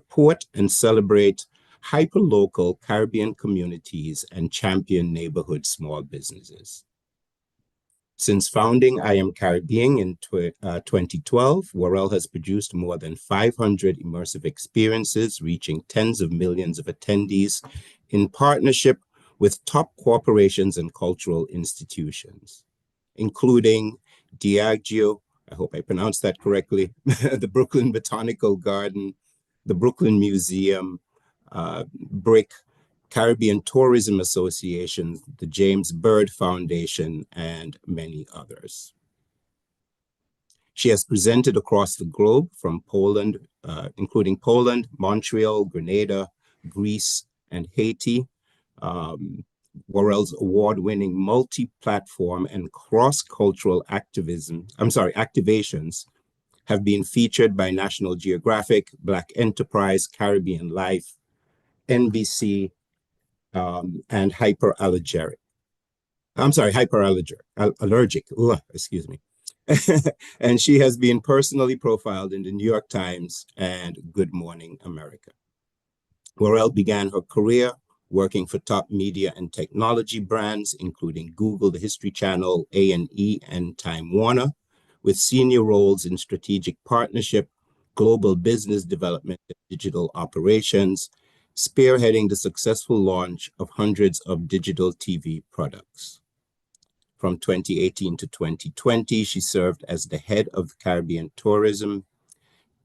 support and celebrate hyperlocal Caribbean communities and champion neighborhood small businesses. Since founding I Am Caribbean in 2012, Worrell has produced more than 500 immersive experiences, reaching tens of millions of attendees in partnership with top corporations and cultural institutions, including Diageo, I hope I pronounced that correctly, the Brooklyn Botanical Garden, the Brooklyn Museum, BRIC, Caribbean Tourism Association, the James Byrd Foundation, and many others. She has presented across the globe from Poland, including Poland, Montreal, Grenada, Greece, and Haiti. Worrell's award-winning multi-platform and cross-cultural activations have been featured by National Geographic, Black Enterprise, Caribbean Life, NBC, and hyperallergic. Excuse me. And she has been personally profiled in the New York Times and Good Morning America. Worrell began her career working for top media and technology brands, including Google, the History Channel, A&E, and Time Warner, with senior roles in strategic partnership, global business development, and digital operations, spearheading the successful launch of hundreds of digital TV products. From 2018 to 2020, she served as the head of Caribbean Tourism,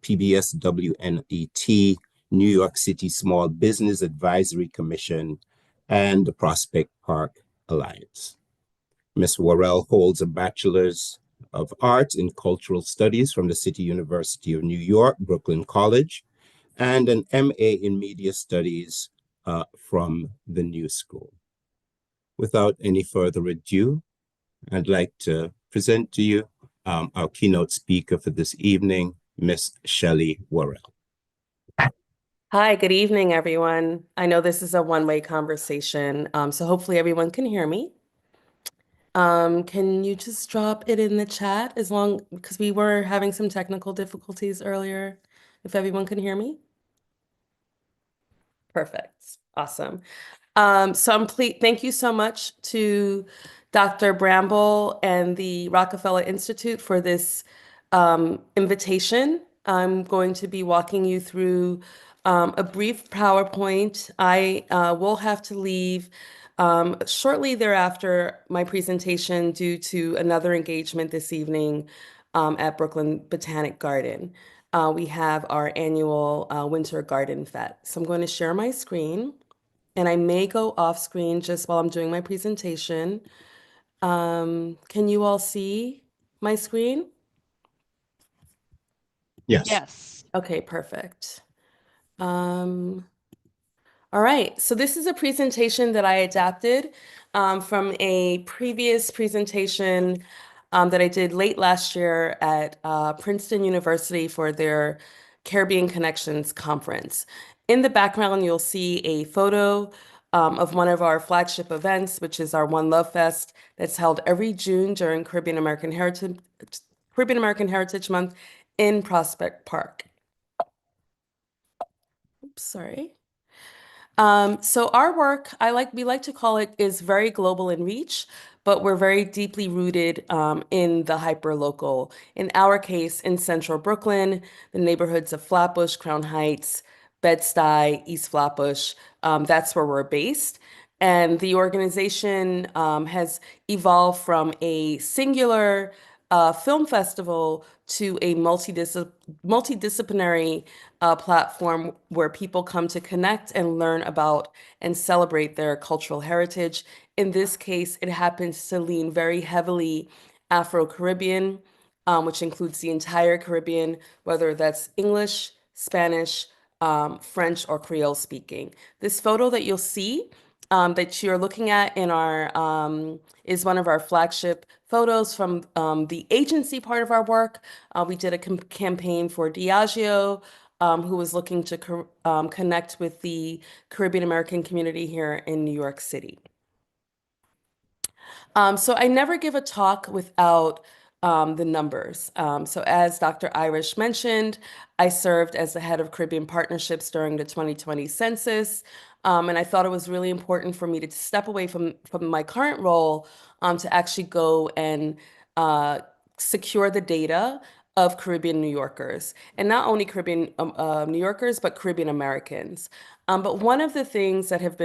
PBS WNET, New York City Small Business Advisory Commission, and the Prospect Park Alliance. Ms. Worrell holds a Bachelor's of Arts in Cultural Studies from the City University of New York, Brooklyn College, and an MA in Media Studies from the New School. Without any further ado, I'd like to present to you our keynote speaker for this evening, Ms. Shelley Worrell. Hi, good evening, everyone. I know this is a one-way conversation, so hopefully everyone can hear me. Can you just drop it in the chat because we were having some technical difficulties earlier, if everyone can hear me? Perfect. Awesome. Thank you so much to Dr. Bramble and the Rockefeller Institute for this invitation. I'm going to be walking you through a brief PowerPoint. I will have to leave shortly thereafter my presentation due to another engagement this evening at Brooklyn Botanic Garden. We have our annual Winter Garden Fete. So I'm going to share my screen, and I may go off screen just while I'm doing my presentation. Can you all see my screen? Yes. Yes. Okay, perfect. All right, so this is a presentation that I adapted from a previous presentation that I did late last year at Princeton University for their Caribbean Connections Conference. In the background, you'll see a photo of one of our flagship events, which is our One Love Fest that's held every June during Caribbean American Heritage Month in Prospect Park. Oops, sorry. So our work, we like to call it, is very global in reach, but we're very deeply rooted in the hyperlocal. In our case, in central Brooklyn, the neighborhoods of Flatbush, Crown Heights, Bed-Stuy, East Flatbush, that's where we're based. And the organization has evolved from a singular film festival to a multidisciplinary platform where people come to connect and learn about and celebrate their cultural heritage. In this case, it happens to lean very heavily Afro-Caribbean, which includes the entire Caribbean, whether that's English, Spanish, French, or Creole speaking. This photo that you'll see that you're looking at in our is one of our flagship photos from the agency part of our work. We did a campaign for Diageo, who was looking to connect with the Caribbean American community here in New York City. So I never give a talk without the numbers. So as Dr. Irish mentioned, I served as the head of Caribbean partnerships during the 2020 census. And I thought it was really important for me to step away from my current role to actually go and uh, secure the data of Caribbean New Yorkers, and not only Caribbean New Yorkers, but Caribbean Americans. But one of the things that has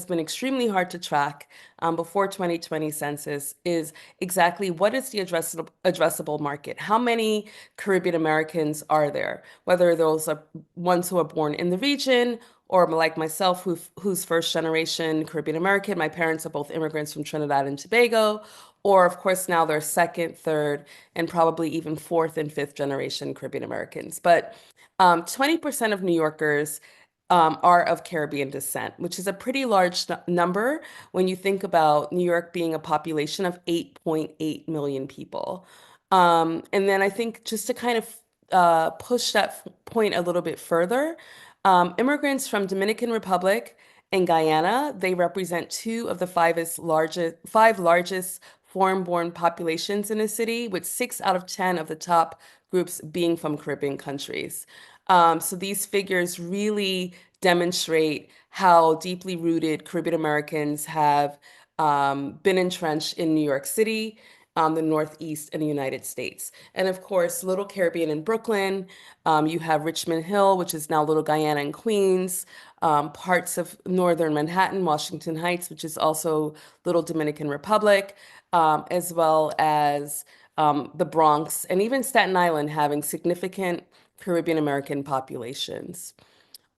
been extremely hard to track before 2020 census is exactly what is the addressable market? How many Caribbean Americans are there? Whether those are ones who are born in the region or like myself, who's first generation Caribbean American. My parents are both immigrants from Trinidad and Tobago, or of course now they're second, third, and probably even fourth and fifth generation Caribbean Americans. But 20% of New Yorkers are of Caribbean descent, which is a pretty large number when you think about New York being a population of 8.8 million people. And then I think just to kind of push that point a little bit further, immigrants from Dominican Republic and Guyana, they represent two of the five largest foreign-born populations in the city, with 6 out of 10 of the top groups being from Caribbean countries. So these figures really demonstrate how deeply rooted Caribbean Americans have been entrenched in New York City, the Northeast, and the United States. And of course, Little Caribbean in Brooklyn, you have Richmond Hill, which is now Little Guyana and Queens, parts of Northern Manhattan, Washington Heights, which is also Little Dominican Republic, as well as the Bronx and even Staten Island having significant Caribbean American populations.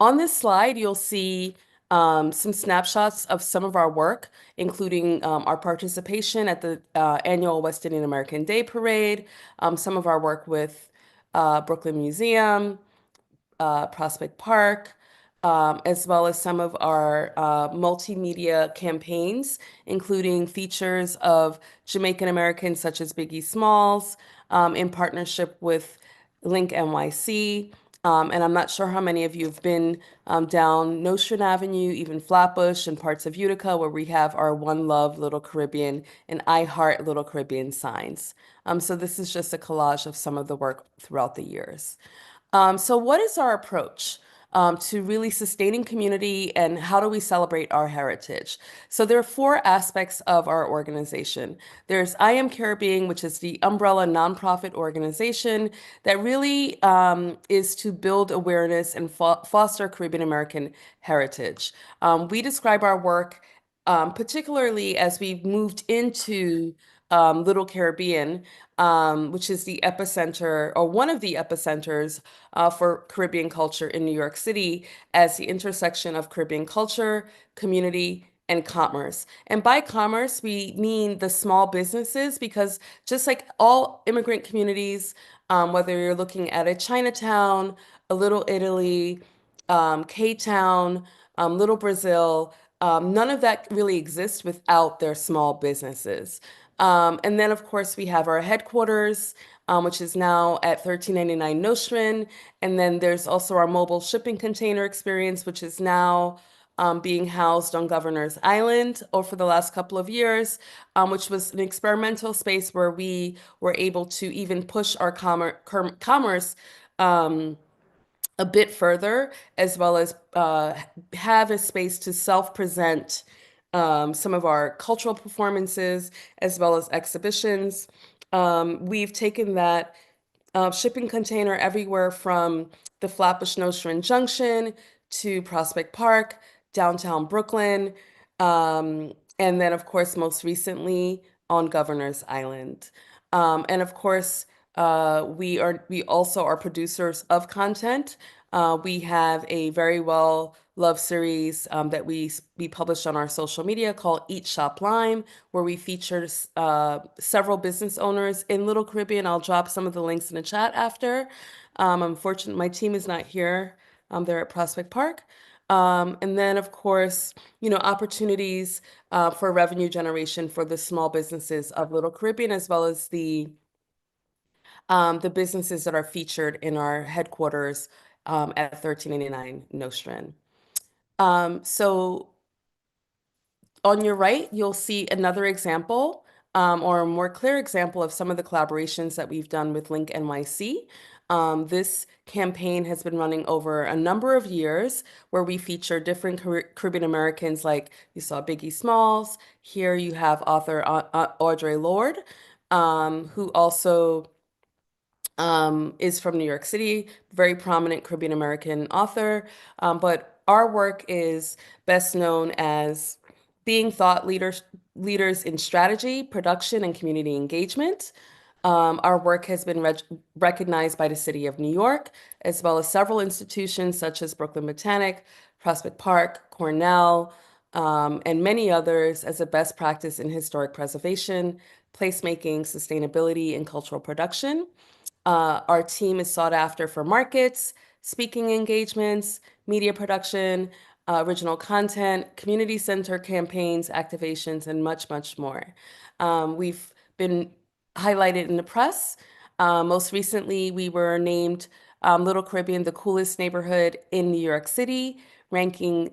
On this slide, you'll see some snapshots of some of our work, including our participation at the annual West Indian American Day Parade, some of our work with Brooklyn Museum, Prospect Park, as well as some of our multimedia campaigns, including features of Jamaican Americans such as Biggie Smalls, in partnership with Link NYC. And I'm not sure how many of you have been down Nostrand Avenue, even Flatbush and parts of Utica, where we have our One Love Little Caribbean and I Heart Little Caribbean signs. So this is just a collage of some of the work throughout the years. So what is our approach to really sustaining community, and how do we celebrate our heritage? So there are four aspects of our organization. There's I Am Caribbean, which is the umbrella nonprofit organization that really is to build awareness and foster Caribbean American heritage. We describe our work particularly as we've moved into Little Caribbean, which is the epicenter or one of the epicenters for Caribbean culture in New York City, as the intersection of Caribbean culture, community, and commerce. And by commerce, we mean the small businesses, because just like all immigrant communities, whether you're looking at a Chinatown, a Little Italy, K-Town, Little Brazil, none of that really exists without their small businesses. And then, of course, we have our headquarters, which is now at 1399 Nostrand. And then there's also our mobile shipping container experience, which is now being housed on Governor's Island over the last couple of years, which was an experimental space where we were able to even push our commerce a bit further, as well as have a space to self-present some of our cultural performances as well as exhibitions. We've taken that shipping container everywhere from the Flatbush Nostrand Junction to Prospect Park, downtown Brooklyn, and then, of course, most recently on Governor's Island. And of course, we also are producers of content. We have a very well loved series that we publish on our social media called Eat Shop Lime, where we feature several business owners in Little Caribbean. I'll drop some of the links in the chat after. Unfortunately, my team is not here. They're at Prospect Park. And then, of course, opportunities for revenue generation for the small businesses of Little Caribbean, as well as the businesses that are featured in our headquarters at 1389 Nostrand. So on your right, you'll see another example or a more clear example of some of the collaborations that we've done with Link NYC. This campaign has been running over a number of years where we feature different Caribbean Americans, like you saw Biggie Smalls. Here you have author Audre Lorde, who also is from New York City, very prominent Caribbean American author. But our work is best known as being thought leaders in strategy, production, and community engagement. Our work has been recognized by the City of New York, as well as several institutions such as Brooklyn Botanic, Prospect Park, Cornell, and many others as a best practice in historic preservation, placemaking, sustainability, and cultural production. Our team is sought after for markets, speaking engagements, media production, original content, community center campaigns, activations, and much, much more. We've been highlighted in the press. Most recently, we were named Little Caribbean, the coolest neighborhood in New York City, ranking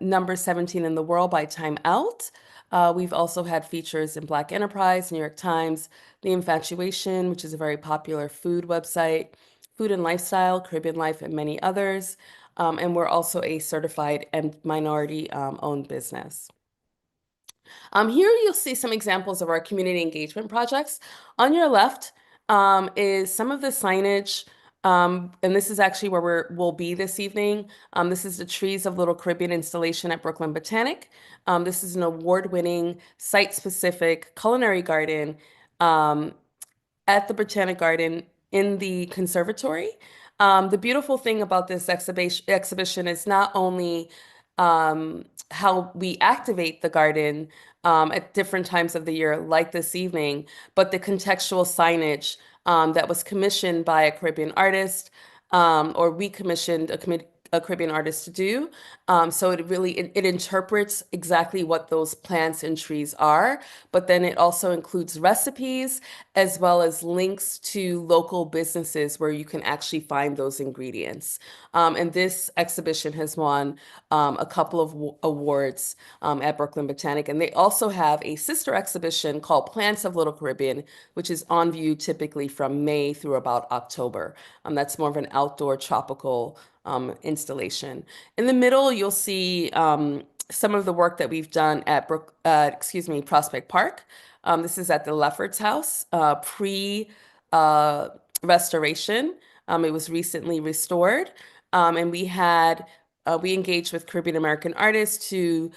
number 17 in the world by Time Out. We've also had features in Black Enterprise, New York Times, The Infatuation, which is a very popular food website, Food and Lifestyle, Caribbean Life, and many others. And we're also a certified and minority owned business. Here you'll see some examples of our community engagement projects. On your left is some of the signage, and this is actually where we'll be this evening. This is the Trees of Little Caribbean installation at Brooklyn Botanic. This is an award-winning, site-specific culinary garden at the Botanic Garden in the conservatory. The beautiful thing about this exhibition is not only how we activate the garden at different times of the year, like this evening, but the contextual signage that was commissioned by a Caribbean artist, or we commissioned a Caribbean artist to do. So it interprets exactly what those plants and trees are, but then it also includes recipes as well as links to local businesses where you can actually find those ingredients. And this exhibition has won a couple of awards at Brooklyn Botanic. And they also have a sister exhibition called Plants of Little Caribbean, which is on view typically from May through about October. That's more of an outdoor tropical installation. In the middle, you'll see some of the work that we've done at Prospect Park. This is at the Lefferts House, pre-restoration. It was recently restored, and we engaged with Caribbean American artists to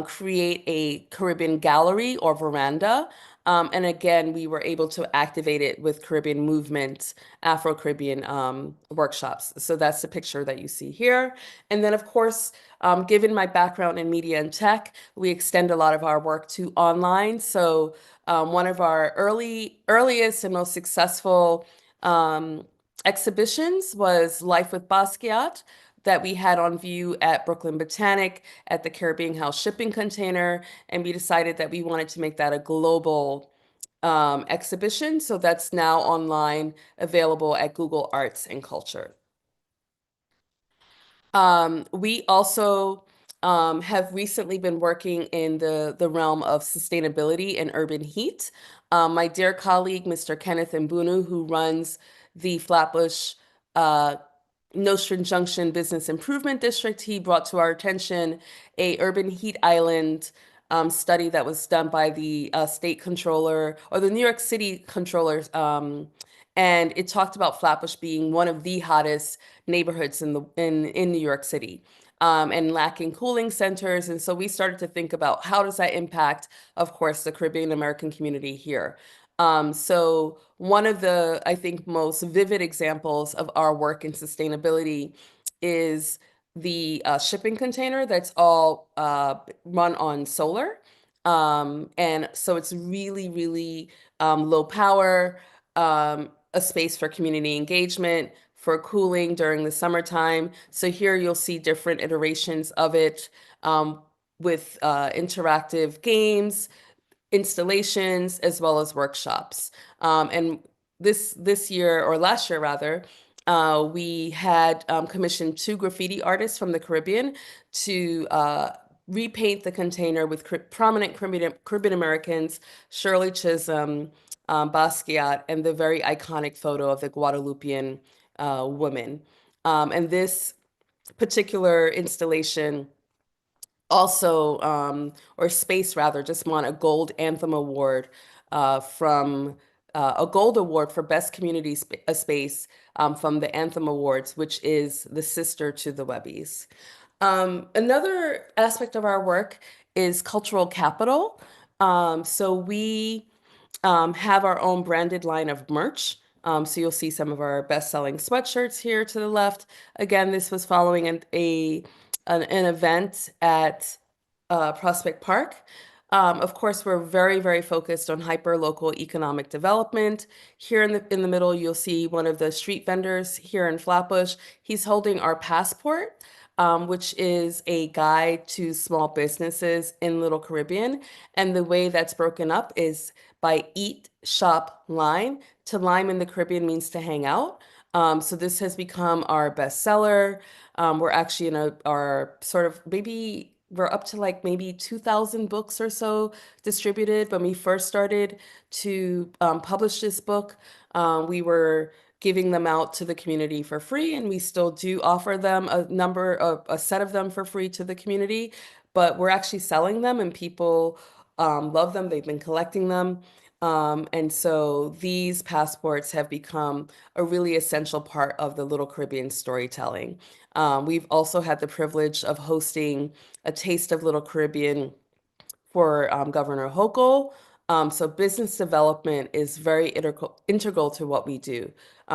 create a Caribbean gallery or veranda. And again, we were able to activate it with Caribbean movement, Afro-Caribbean workshops. So that's the picture that you see here. And then, of course, given my background in media and tech, we extend a lot of our work to online. So one of our earliest and most successful exhibitions was Life with Basquiat that we had on view at Brooklyn Botanic at the Caribbean House shipping container. And we decided that we wanted to make that a global exhibition. So that's now online, available at Google Arts and Culture. We also have recently been working in the realm of sustainability and urban heat. My dear colleague, Mr. Kenneth Mbunu, who runs the Flatbush Nostrand Junction Business Improvement District, he brought to our attention a urban heat island study that was done by the state controller or the New York City controllers. And it talked about Flatbush being one of the hottest neighborhoods in New York City. And lacking cooling centers. And so we started to think about how does that impact, of course, the Caribbean American community here. So one of the, I think, most vivid examples of our work in sustainability is the shipping container that's all run on solar. And so it's really, really low power, a space for community engagement, for cooling during the summertime. So here you'll see different iterations of it with interactive games, installations, as well as workshops. And this year, or last year rather, we had commissioned two graffiti artists from the Caribbean to repaint the container with prominent Caribbean Americans, Shirley Chisholm, Basquiat, and the very iconic photo of the Guadalupean woman. And this particular installation also, or space rather, just won a Gold Anthem Award from a Gold Award for Best Community Space from the Anthem Awards, which is the sister to the Webbies. Another aspect of our work is cultural capital. So we have our own branded line of merch. So you'll see some of our best-selling sweatshirts here to the left. Again, this was following an event at Prospect Park. Of course, we're very, very focused on hyper-local economic development. Here in the middle, you'll see one of the street vendors here in Flatbush. He's holding our passport, which is a guide to small businesses in Little Caribbean. And the way that's broken up is by eat, shop, lime. To lime in the Caribbean means to hang out. So this has become our bestseller. We're actually in our sort of maybe we're up to like maybe 2,000 books or so distributed. When we first started to publish this book, we were giving them out to the community for free, and we still do offer them a set of them for free to the community, but we're actually selling them and people love them. They've been collecting them. And so these passports have become a really essential part of the Little Caribbean storytelling. We've also had the privilege of hosting a Taste of Little Caribbean for Governor Hochul. So business development is very integral to what we do.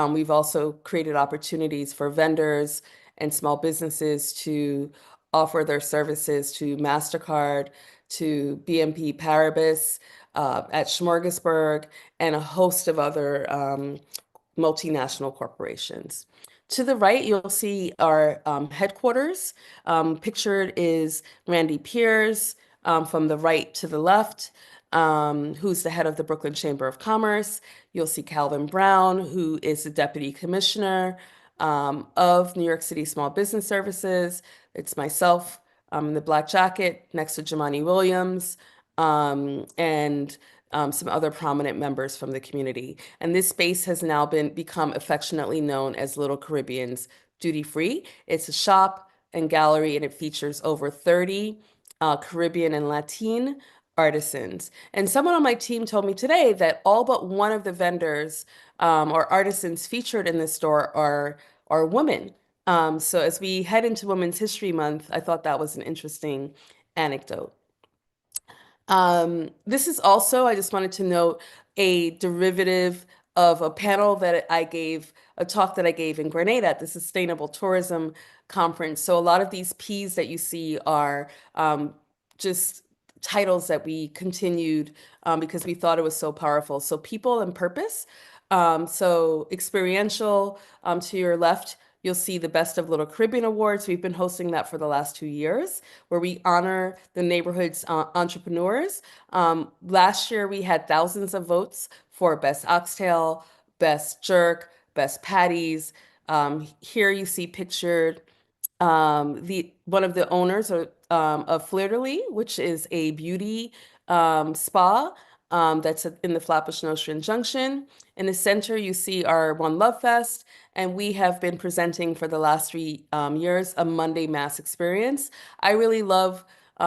We've also created opportunities for vendors and small businesses to offer their services to MasterCard, to BNP Paribas, at Smorgasburg, and a host of other multinational corporations. To the right, you'll see our headquarters. Pictured is Randy Piers, from the right to the left, who's the head of the Brooklyn Chamber of Commerce. You'll see Calvin Brown, who is the Deputy Commissioner of New York City Small Business Services. It's myself in the black jacket next to Jamani Williams, and some other prominent members from the community. And this space has now become affectionately known as Little Caribbean's Duty Free. It's a shop and gallery, and it features over 30 Caribbean and Latin artisans. And someone on my team told me today that all but one of the vendors or artisans featured in this store are women. So as we head into Women's History Month, I thought that was an interesting anecdote. This is also, I just wanted to note, a derivative of a panel that I gave, a talk that I gave in Grenada at the Sustainable Tourism Conference. So a lot of these P's that you see are just titles that we continued because we thought it was so powerful. So people and purpose. So experiential, to your left, you'll see the Best of Little Caribbean Awards. We've been hosting that for the last 2 years, where we honor the neighborhood's entrepreneurs. Last year, we had thousands of votes for Best Oxtail, Best Jerk, Best Patties. Here you see pictured the one of the owners of Flirterly, which is a beauty spa that's in the Flatbush Nostrand Junction. In the center, you see our One Love Fest, and we have been presenting for the last 3 years a Monday Mass experience. I really love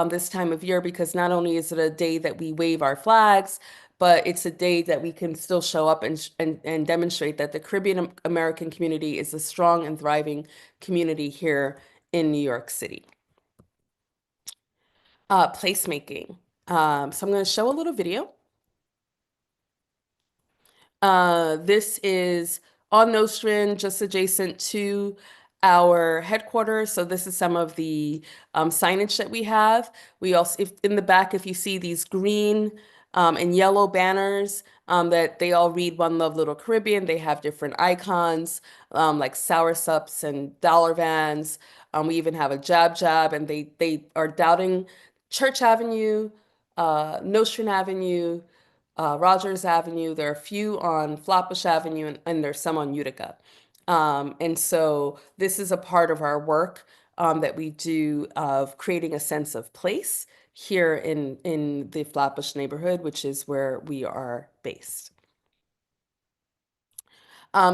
this time of year because not only is it a day that we wave our flags, but it's a day that we can still show up and demonstrate that the Caribbean American community is a strong and thriving community here in New York City. Placemaking. So I'm going to show a little video. This is on Nostrand, just adjacent to our headquarters. So this is some of the signage that we have. We also, in the back, if you see these green and yellow banners that they all read One Love Little Caribbean. They have different icons like soursups and dollar vans. We even have a jab jab, and they are doubting Church Avenue, Nostrand Avenue, Rogers Avenue. There are a few on Flatbush Avenue, and there's some on Utica. And so this is a part of our work that we do of creating a sense of place here in the Flatbush neighborhood, which is where we are based.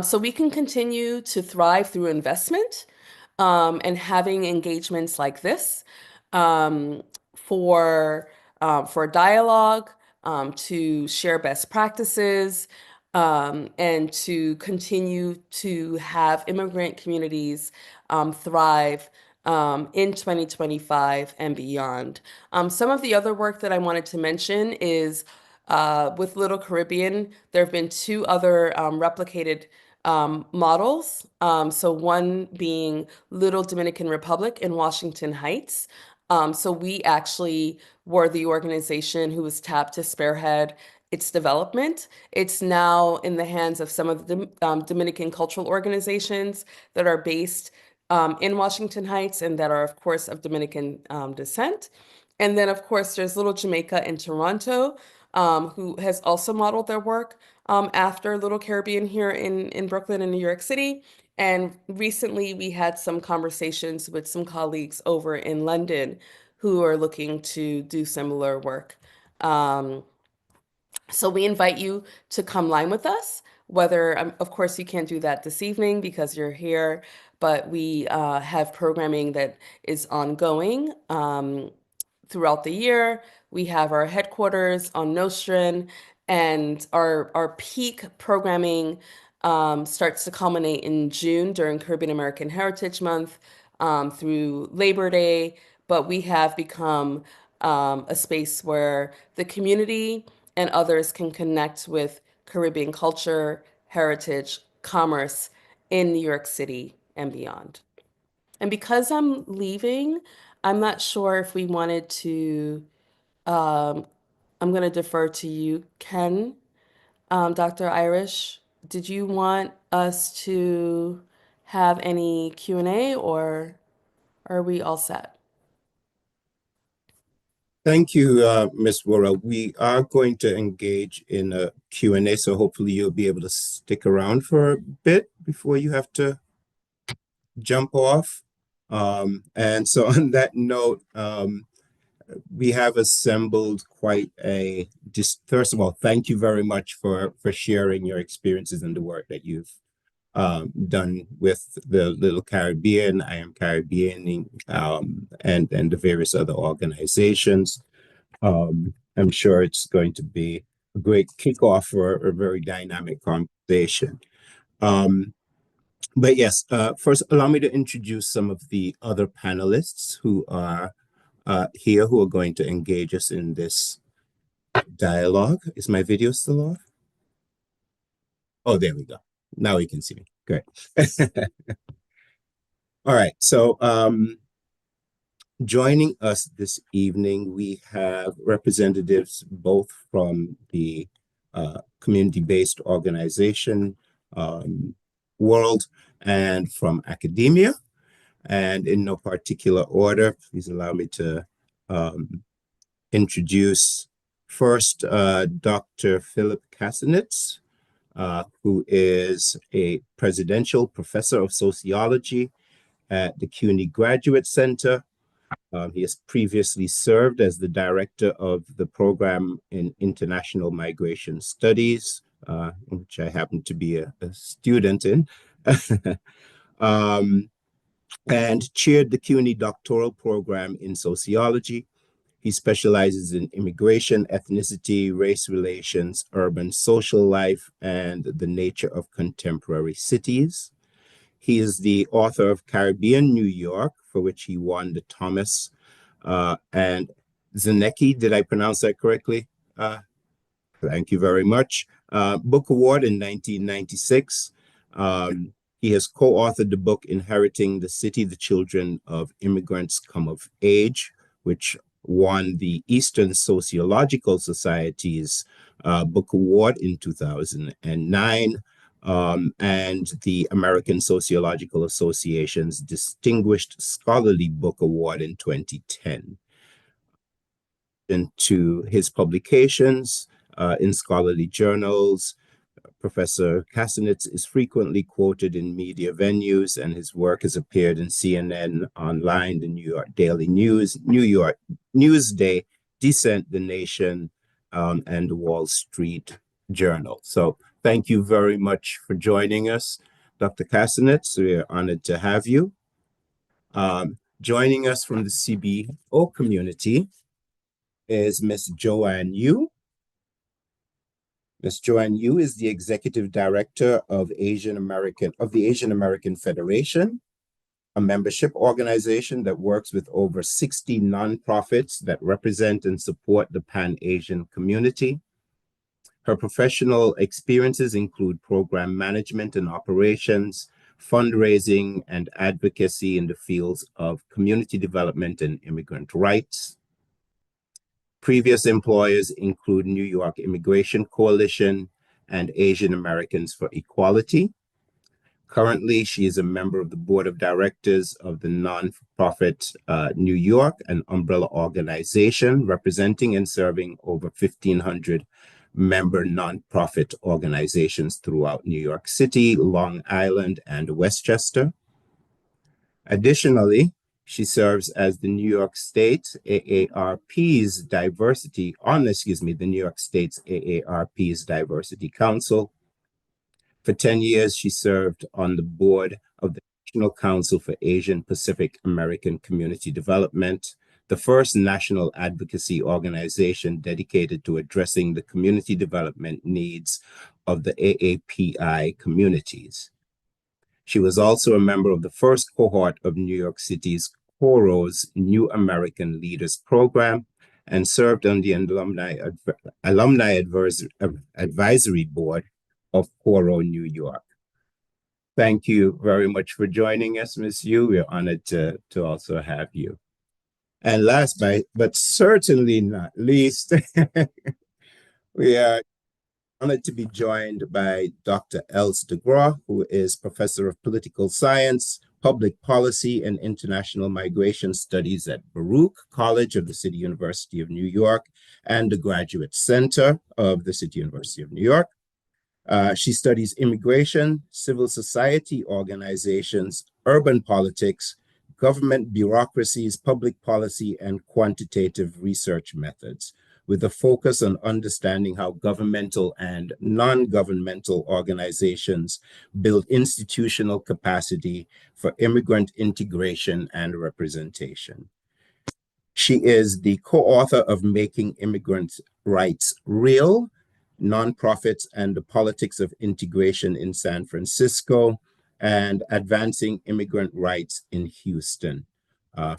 So we can continue to thrive through investment and having engagements like this um, for for dialogue, to share best practices, and to continue to have immigrant communities thrive in 2025 and beyond. Some of the other work that I wanted to mention is with Little Caribbean, there have been two other replicated models. So one being Little Dominican Republic in Washington Heights. So we actually were the organization who was tapped to spearhead its development. It's now in the hands of some of the Dominican cultural organizations that are based in Washington Heights and that are, of course, of Dominican descent. And then, of course, there's Little Jamaica in Toronto, who has also modeled their work after Little Caribbean here in Brooklyn and New York City. And recently, we had some conversations with some colleagues over in London who are looking to do similar work. Um, so we invite you to come line with us, whether, of course, you can't do that this evening because you're here, but we have programming that is ongoing throughout the year. We have our headquarters on Nostrand, and our peak programming starts to culminate in June during Caribbean American Heritage Month through Labor Day. But we have become a space where the community and others can connect with Caribbean culture, heritage, commerce in New York City and beyond. And because I'm leaving, I'm not sure if we wanted to, um, I'm going to defer to you, Ken. Dr. Irish, did you want us to have any Q&A or are we all set? Thank you, Ms. Worrell. We are going to engage in a Q&A, so hopefully you'll be able to stick around for a bit before you have to jump off. And so on that note, we have assembled quite a, just first of all, thank you very much for sharing your experiences and the work that you've done with the Little Caribbean, I Am Caribbean, and the various other organizations. I'm sure it's going to be a great kickoff for a very dynamic conversation. But yes, first, allow me to introduce some of the other panelists who are here who are going to engage us in this dialogue. Is my video still off? Oh, there we go. Now we can see me. Great. All right. So joining us this evening, we have representatives both from the community-based organization world and from academia. And in no particular order, please allow me to introduce first Dr. Philip Kasinitz, who is a presidential professor of sociology at the CUNY Graduate Center. He has previously served as the director of the program in international migration studies, which I happen to be a student in, and chaired the CUNY doctoral program in sociology. He specializes in immigration, ethnicity, race relations, urban social life, and the nature of contemporary cities. He is the author of Caribbean New York, for which he won the Thomas and Zanecki, did I pronounce that correctly? Thank you very much. Book Award in 1996. He has co-authored the book Inheriting the City, the Children of Immigrants Come of Age, which won the Eastern Sociological Society's Book Award in 2009. And the American Sociological Association's Distinguished Scholarly Book Award in 2010. And to his publications in scholarly journals, Professor Kassenitz is frequently quoted in media venues, and his work has appeared in CNN Online, the New York Daily News, New York Newsday, Dissent, The Nation, and the Wall Street Journal. So thank you very much for joining us, Dr. Kassenitz. We are honored to have you. Joining us from the CBO community is Ms. Joanne Yu. Ms. Joanne Yu is the Executive Director of the Asian American Federation, a membership organization that works with over 60 nonprofits that represent and support the Pan-Asian community. Her professional experiences include program management and operations, fundraising, and advocacy in the fields of community development and immigrant rights. Previous employers include New York Immigration Coalition and Asian Americans for Equality. Currently, she is a member of the board of directors of the nonprofit New York, an umbrella organization representing and serving over 1,500 member nonprofit organizations throughout New York City, Long Island, and Westchester. Additionally, she serves as the New York State AARP's the New York State's AARP's Diversity Council. For 10 years, she served on the board of the National Council for Asian Pacific American Community Development, the first national advocacy organization dedicated to addressing the community development needs of the AAPI communities. She was also a member of the first cohort of New York City's Coro's New American Leaders Program and served on the Alumni Advisory Board of Coro, New York. Thank you very much for joining us, Ms. Yu. We're honored to also have you. And last but certainly not least, we are honored to be joined by Dr. Els de Groot, who is Professor of Political Science, Public Policy, and International Migration Studies at Baruch College of the City University of New York and the Graduate Center of the City University of New York. She studies immigration, civil society organizations, urban politics, government bureaucracies, public policy, and quantitative research methods, with a focus on understanding how governmental and non-governmental organizations build institutional capacity for immigrant integration and representation. She is the co-author of Making Immigrant Rights Real, Nonprofits and the Politics of Integration in San Francisco, and Advancing Immigrant Rights in Houston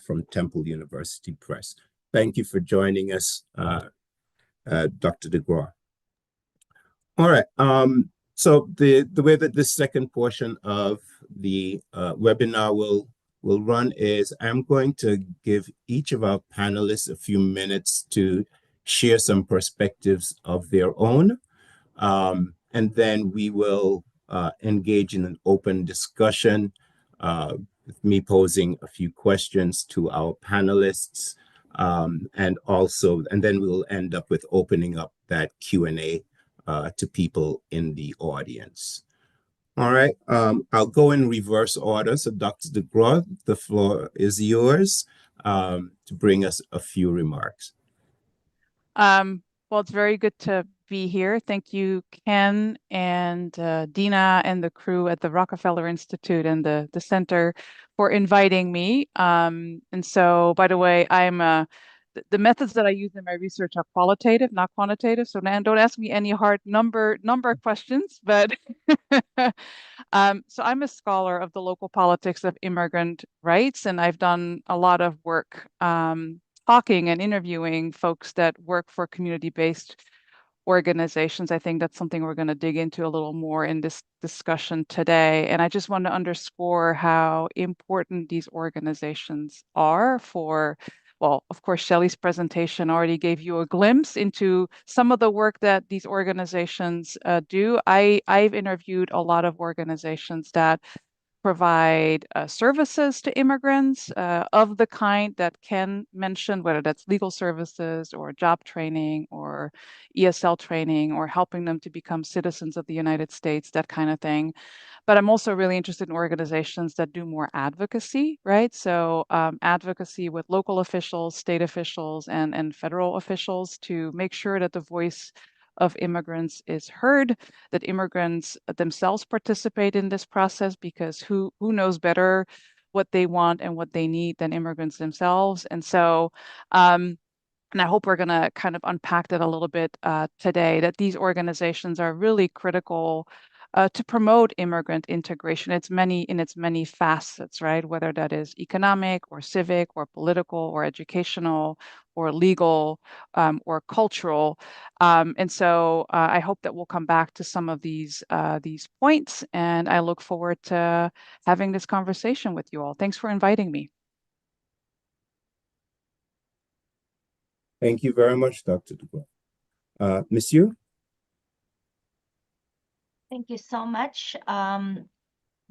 from Temple University Press. Thank you for joining us, Dr. de Groot. All right. So the way that this second portion of the webinar will run is I'm going to give each of our panelists a few minutes to share some perspectives of their own. And then we will engage in an open discussion with me posing a few questions to our panelists. And then we'll end up with opening up that Q&A to people in the audience. All right, I'll go in reverse order. So Dr. de Groot, the floor is yours to bring us a few remarks. Well, it's very good to be here. Thank you, Ken and Dina and the crew at the Rockefeller Institute and the center for inviting me. And so, by the way, the methods that I use in my research are qualitative, not quantitative. So now don't ask me any hard number questions, but so I'm a scholar of the local politics of immigrant rights, and I've done a lot of work talking and interviewing folks that work for community-based organizations. I think that's something we're going to dig into a little more in this discussion today. And I just want to underscore how important these organizations are for, well, of course, Shelley's presentation already gave you a glimpse into some of the work that these organizations do. I've interviewed a lot of organizations that provide services to immigrants of the kind that Ken mentioned, whether that's legal services or job training or ESL training or helping them to become citizens of the United States, that kind of thing. But I'm also really interested in organizations that do more advocacy, right? So advocacy with local officials, state officials, and federal officials to make sure that the voice of immigrants is heard, that immigrants themselves participate in this process, because who knows better what they want and what they need than immigrants themselves. And so and I hope we're going to kind of unpack that a little bit today, that these organizations are really critical to promote immigrant integration. In its many facets, right? Whether that is economic or civic or political or educational or legal or cultural. And so I hope that we'll come back to some of these points, and I look forward to having this conversation with you all. Thanks for inviting me. Thank you very much, Dr. Dubois. Monsieur? Thank you so much. My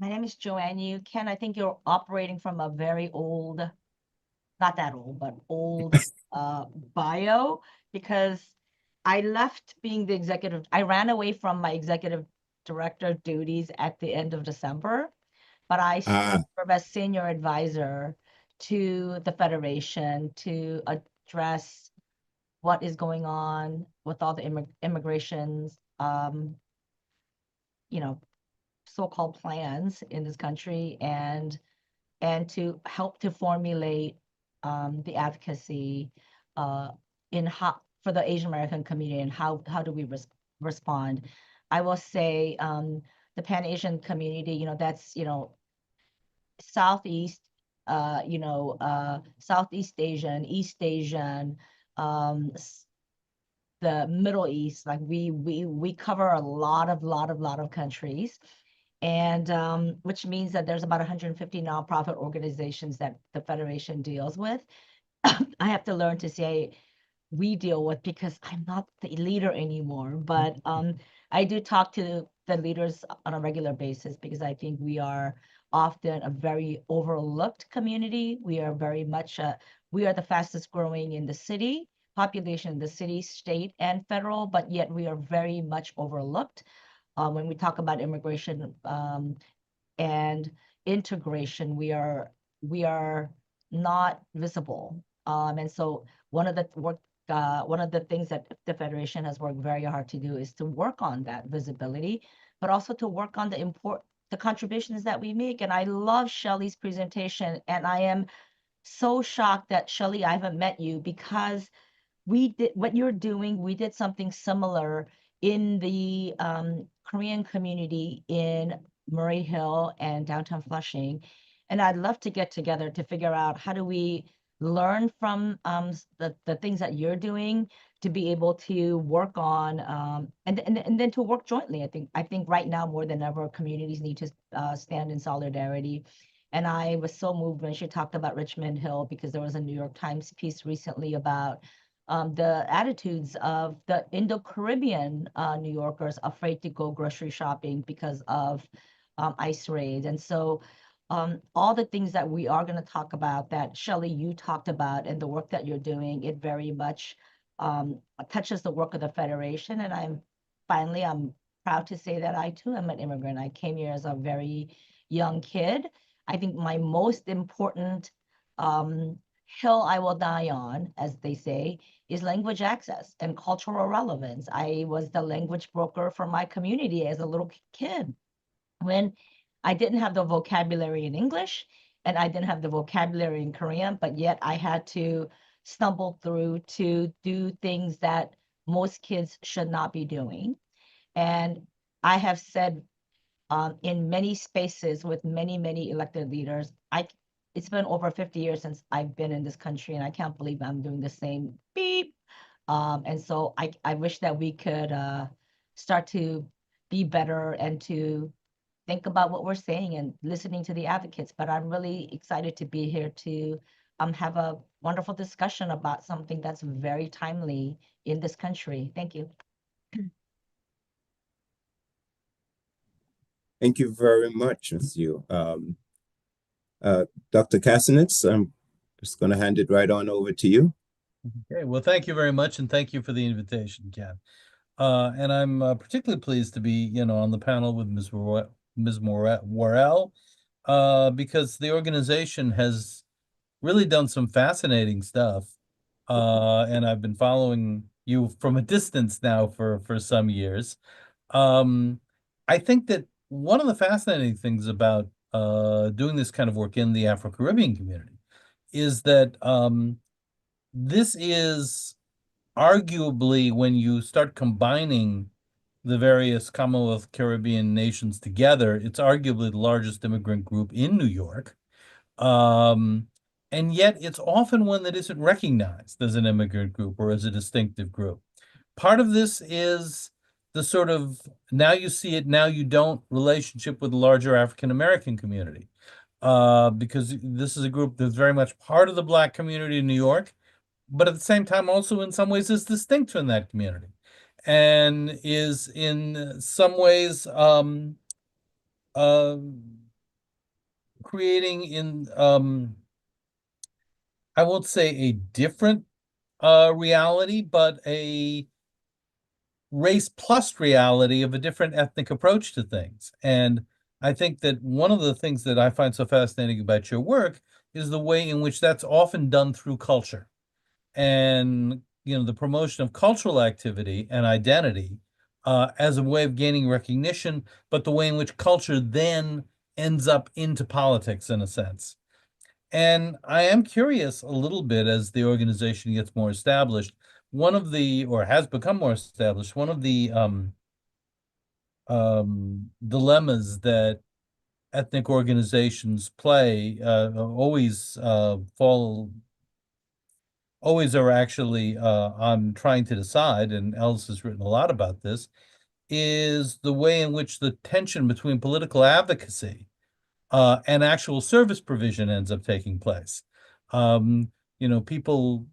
name is Joanne Yu. Ken, I think you're operating from a very old, not that old, but old bio, because I left being the executive, I ran away from my executive director duties at the end of December, but I serve as senior advisor to the Federation to address what is going on with all the immigrations, so-called plans in this country, and to help to formulate the advocacy in how for the Asian American community, and how do we respond. I will say the Pan-Asian community, that's Southeast, Southeast Asian, East Asian, the Middle East, like we cover a lot of countries, and which means that there's about 150 nonprofit organizations that the Federation deals with. I have to learn to say we deal with, because I'm not the leader anymore, but I do talk to the leaders on a regular basis, because I think we are often a very overlooked community. We are very much we are the fastest growing in the city population, the city, state, and federal, but yet we are very much overlooked when we talk about immigration and integration. We are not visible, and so one of the things that the Federation has worked very hard to do is to work on that visibility, but also to work on the contributions that we make. And I love Shelley's presentation, and I am so shocked that, Shelley, I haven't met you, because we did what you're doing. We did something similar in the Korean community in Murray Hill and downtown Flushing. And I'd love to get together to figure out how do we learn from the things that you're doing, to be able to work on and then to work jointly. I think right now more than ever, communities need to stand in solidarity. And I was so moved when she talked about Richmond Hill, because there was a New York Times piece recently about the attitudes of the Indo-Caribbean New Yorkers afraid to go grocery shopping because of ICE raids. And so all the things that we are going to talk about, that Shelley, you talked about, and the work that you're doing, it very much touches the work of the Federation. And I'm proud to say that I too am an immigrant. I came here as a very young kid. I think my most important hill I will die on, as they say, is language access and cultural relevance. I was the language broker for my community as a little kid, when I didn't have the vocabulary in English and I didn't have the vocabulary in Korean, but yet I had to stumble through to do things that most kids should not be doing. And I have said in many spaces with many elected leaders, it's been over 50 years since I've been in this country, and I can't believe I'm doing the same beep. And so I wish that we could start to be better and to think about what we're saying and listening to the advocates. But I'm really excited to be here to have a wonderful discussion about something that's very timely in this country. Thank you. Thank you very much, Ms. Yu. Dr. Kasinitz, I'm just going to hand it right on over to you. Okay, well, thank you very much, and thank you for the invitation, Ken. And I'm particularly pleased to be, on the panel with Ms. Worrell, because the organization has really done some fascinating stuff, and I've been following you from a distance now for some years. I think that one of the fascinating things about doing this kind of work in the Afro-Caribbean community is that this is arguably, when you start combining the various Commonwealth Caribbean nations together, it's arguably the largest immigrant group in New York. And yet it's often one that isn't recognized as an immigrant group or as a distinctive group. Part of this is the sort of now you see it, now you don't relationship with the larger African American community, because this is a group that's very much part of the Black community in New York, but at the same time also in some ways is distinct from that community and is in some ways creating in I won't say a different reality, but a race plus reality of a different ethnic approach to things. And I think that one of the things that I find so fascinating about your work is the way in which that's often done through culture. And the promotion of cultural activity and identity as a way of gaining recognition, but the way in which culture then ends up into politics in a sense. And I am curious a little bit, as the organization gets more established, or has become more established, one of the dilemmas that ethnic organizations play always are actually on trying to decide, and Els has written a lot about this, is the way in which the tension between political advocacy and actual service provision ends up taking place. People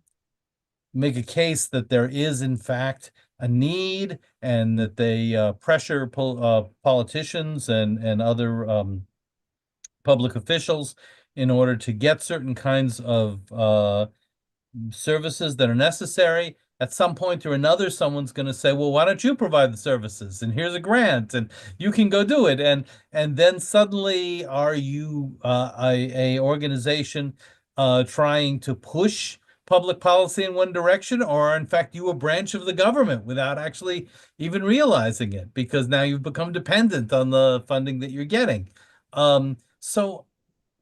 make a case that there is, in fact, a need, and that they pressure politicians and other public officials in order to get certain kinds of services that are necessary. At some point or another, someone's going to say, well, why don't you provide the services? And here's a grant, and you can go do it. And then suddenly, are you a organization trying to push public policy in one direction, or in fact, you a branch of the government without actually even realizing it, because now you've become dependent on the funding that you're getting. So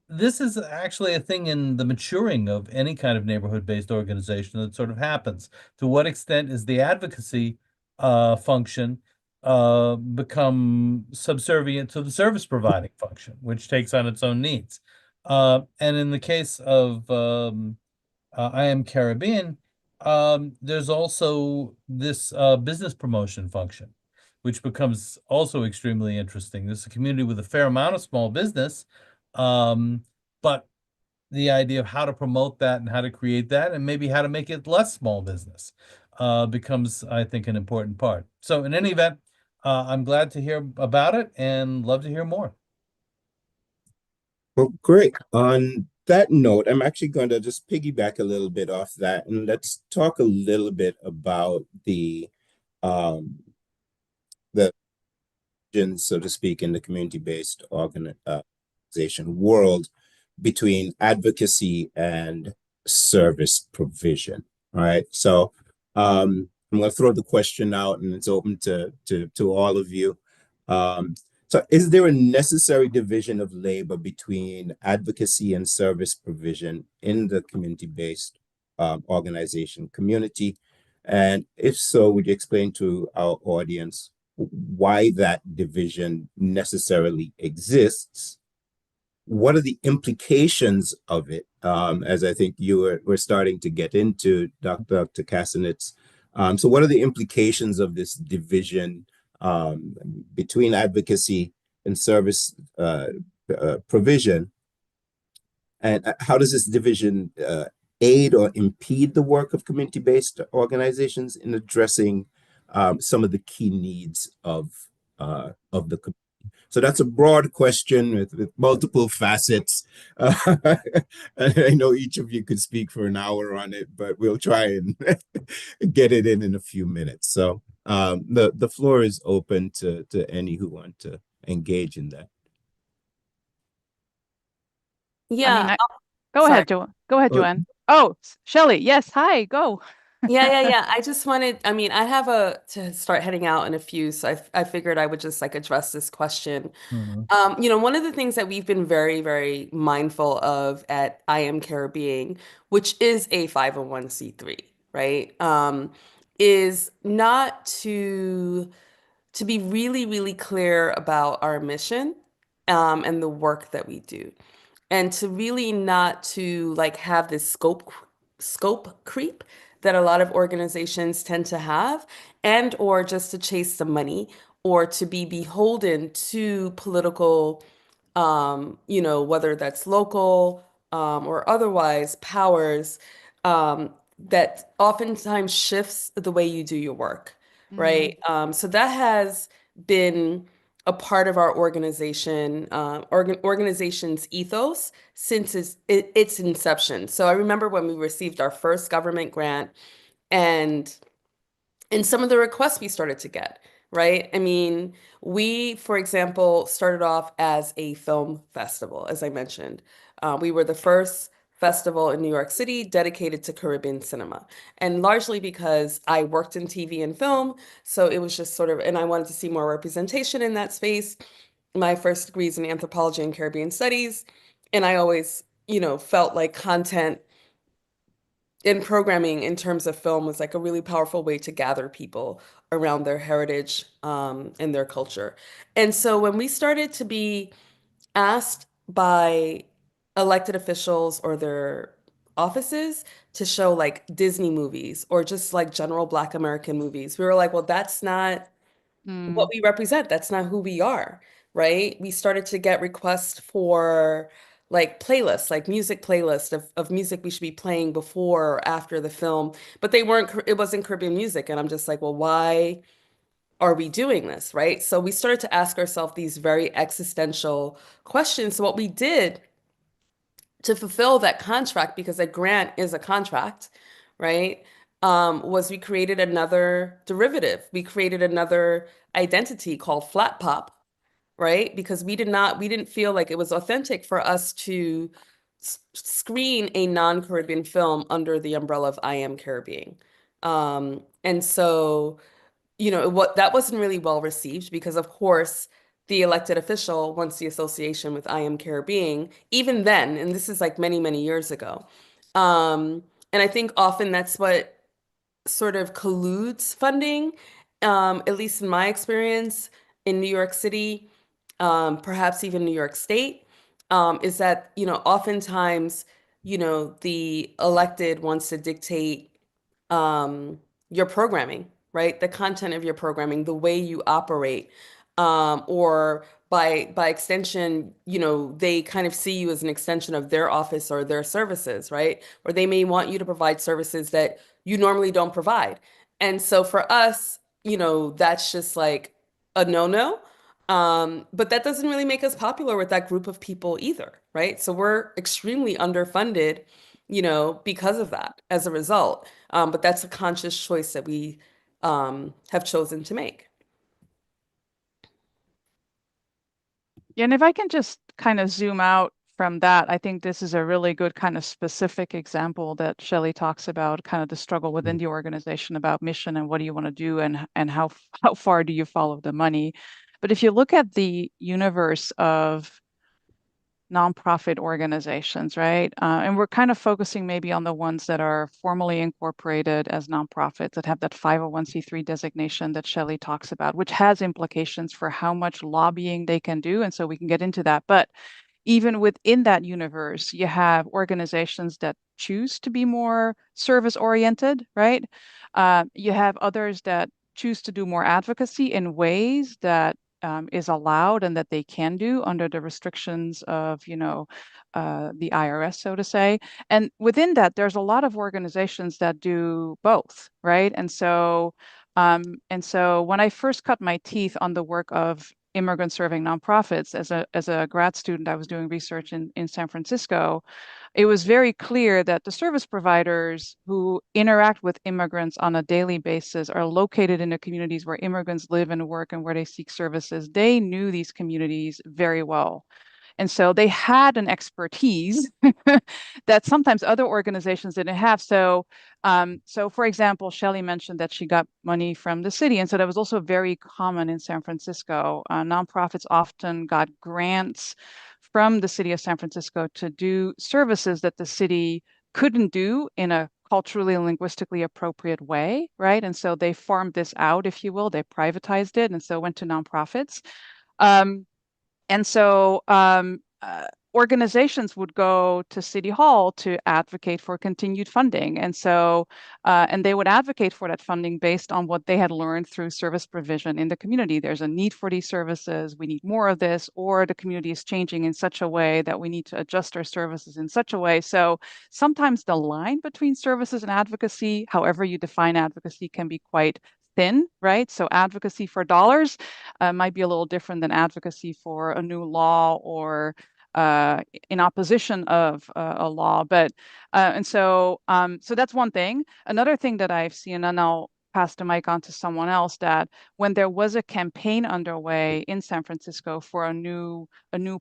this is actually a thing in the maturing of any kind of neighborhood-based organization that sort of happens. To what extent is the advocacy function become subservient to the service providing function, which takes on its own needs? And in the case of I Am Caribbean, there's also this business promotion function, which becomes also extremely interesting. This is a community with a fair amount of small business, but the idea of how to promote that and how to create that and maybe how to make it less small business becomes, I think, an important part. So in any event, I'm glad to hear about it and love to hear more. Well, great. On that note, I'm actually going to just piggyback a little bit off that, and let's talk a little bit about the so to speak, in the community-based organization world between advocacy and service provision. All right. So I'm going to throw the question out, and it's open to all of you. So is there a necessary division of labor between advocacy and service provision in the community-based organization community? And if so, would you explain to our audience why that division necessarily exists? What are the implications of it? As I think we're starting to get into, Dr. Kasinitz. So what are the implications of this division between advocacy and service provision? And how does this division aid or impede the work of community-based organizations in addressing some of the key needs of the community? So that's a broad question with multiple facets. And I know each of you could speak for an hour on it, but we'll try and get it in a few minutes. So the floor is open to any who want to engage in that. Yeah. Go Sorry. ahead, Go ahead, Uh, Joanne. Oh, Shelley. Yes. Hi. Go. Yeah. I just wanted, I mean, I have to start heading out in a few, so I figured I would just like address this question. Mhm. One of the things that we've been very, very mindful of at I Am Caribbean, which is a 501(c)(3, right? Is not to be really, really clear about our mission, and the work that we do, and to really not to like have this scope creep that a lot of organizations tend to have, and or just to chase the money or to be beholden to political, whether that's local, or otherwise powers, that oftentimes shifts the way you do your work, Mm, right? So that has been a part of our organization's ethos since its inception. So I remember when we received our first government grant, and some of the requests we started to get, right? I mean, we, for example, started off as a film festival, as I mentioned. We were the first festival in New York City dedicated to Caribbean cinema, and largely because I worked in TV and film, so it was just sort of, and I wanted to see more representation in that space. My first degree is in anthropology and Caribbean studies, and I always, felt like content in programming in terms of film was like a really powerful way to gather people around their heritage, and their culture. And so when we started to be asked by elected officials or their offices to show like Disney movies or just like general Black American movies, we were like, well, that's not what mm, we represent. That's not who we are, right? We started to get requests for like playlists, like music playlists of music we should be playing before or after the film, but it wasn't Caribbean music. And I'm just like, well, why are we doing this, right? So we started to ask ourselves these very existential questions. So what we did to fulfill that contract, because a grant is a contract, right? Was we created another derivative. We created another identity called Flat Pop, right? Because we didn't feel like it was authentic for us to screen a non-Caribbean film under the umbrella of I Am Caribbean. And so, what that wasn't really well received because, of course, the elected official wants the association with I Am Caribbean, even then, and this is like many, many years ago. And I think often that's what sort of colludes funding, at least in my experience in New York City, perhaps even New York State, is that, oftentimes, the elected wants to dictate, um, your programming, right? The content of your programming, the way you operate, or by extension, they kind of see you as an extension of their office or their services, right? Or they may want you to provide services that you normally don't provide. And so for us, that's just like a no-no. But that doesn't really make us popular with that group of people either, right? So we're extremely underfunded, because of that as a result. But that's a conscious choice that we, have chosen to make. Yeah, and if I can just kind of zoom out from that, I think this is a really good kind of specific example that Shelley talks about, kind of the struggle within the organization about mission and what do you want to do and how far do you follow the money. But if you look at the universe of nonprofit organizations, right? And we're kind of focusing maybe on the ones that are formally incorporated as nonprofits that have that 501(c)(3) designation that Shelley talks about, which has implications for how much lobbying they can do. And so we can get into that. But even within that universe, you have organizations that choose to be more service oriented, right? You have others that choose to do more advocacy in ways that is allowed and that they can do under the restrictions of, the IRS, so to say. And within that, there's a lot of organizations that do both, right? And so when I first cut my teeth on the work of immigrant serving nonprofits. As a grad student, I was doing research in San Francisco. It was very clear that the service providers who interact with immigrants on a daily basis are located in the communities where immigrants live and work and where they seek services. They knew these communities very well. And so they had an expertise that sometimes other organizations didn't have. So, so for example, Shelley mentioned that she got money from the city. And so that was also very common in San Francisco. Nonprofits often got grants from the city of San Francisco to do services that the city couldn't do in a culturally and linguistically appropriate way, right? And so they farmed this out, if you will. They privatized it, and so it went to nonprofits. And so organizations would go to City Hall to advocate for continued funding. And so, and they would advocate for that funding based on what they had learned through service provision in the community. There's a need for these services. We need more of this, or the community is changing in such a way that we need to adjust our services in such a way. So sometimes the line between services and advocacy, however you define advocacy, can be quite thin, right? So advocacy for dollars might be a little different than advocacy for a new law or in opposition of a law. But and so so that's one thing. Another thing that I've seen, and I'll pass the mic on to someone else, that when there was a campaign underway in San Francisco for a new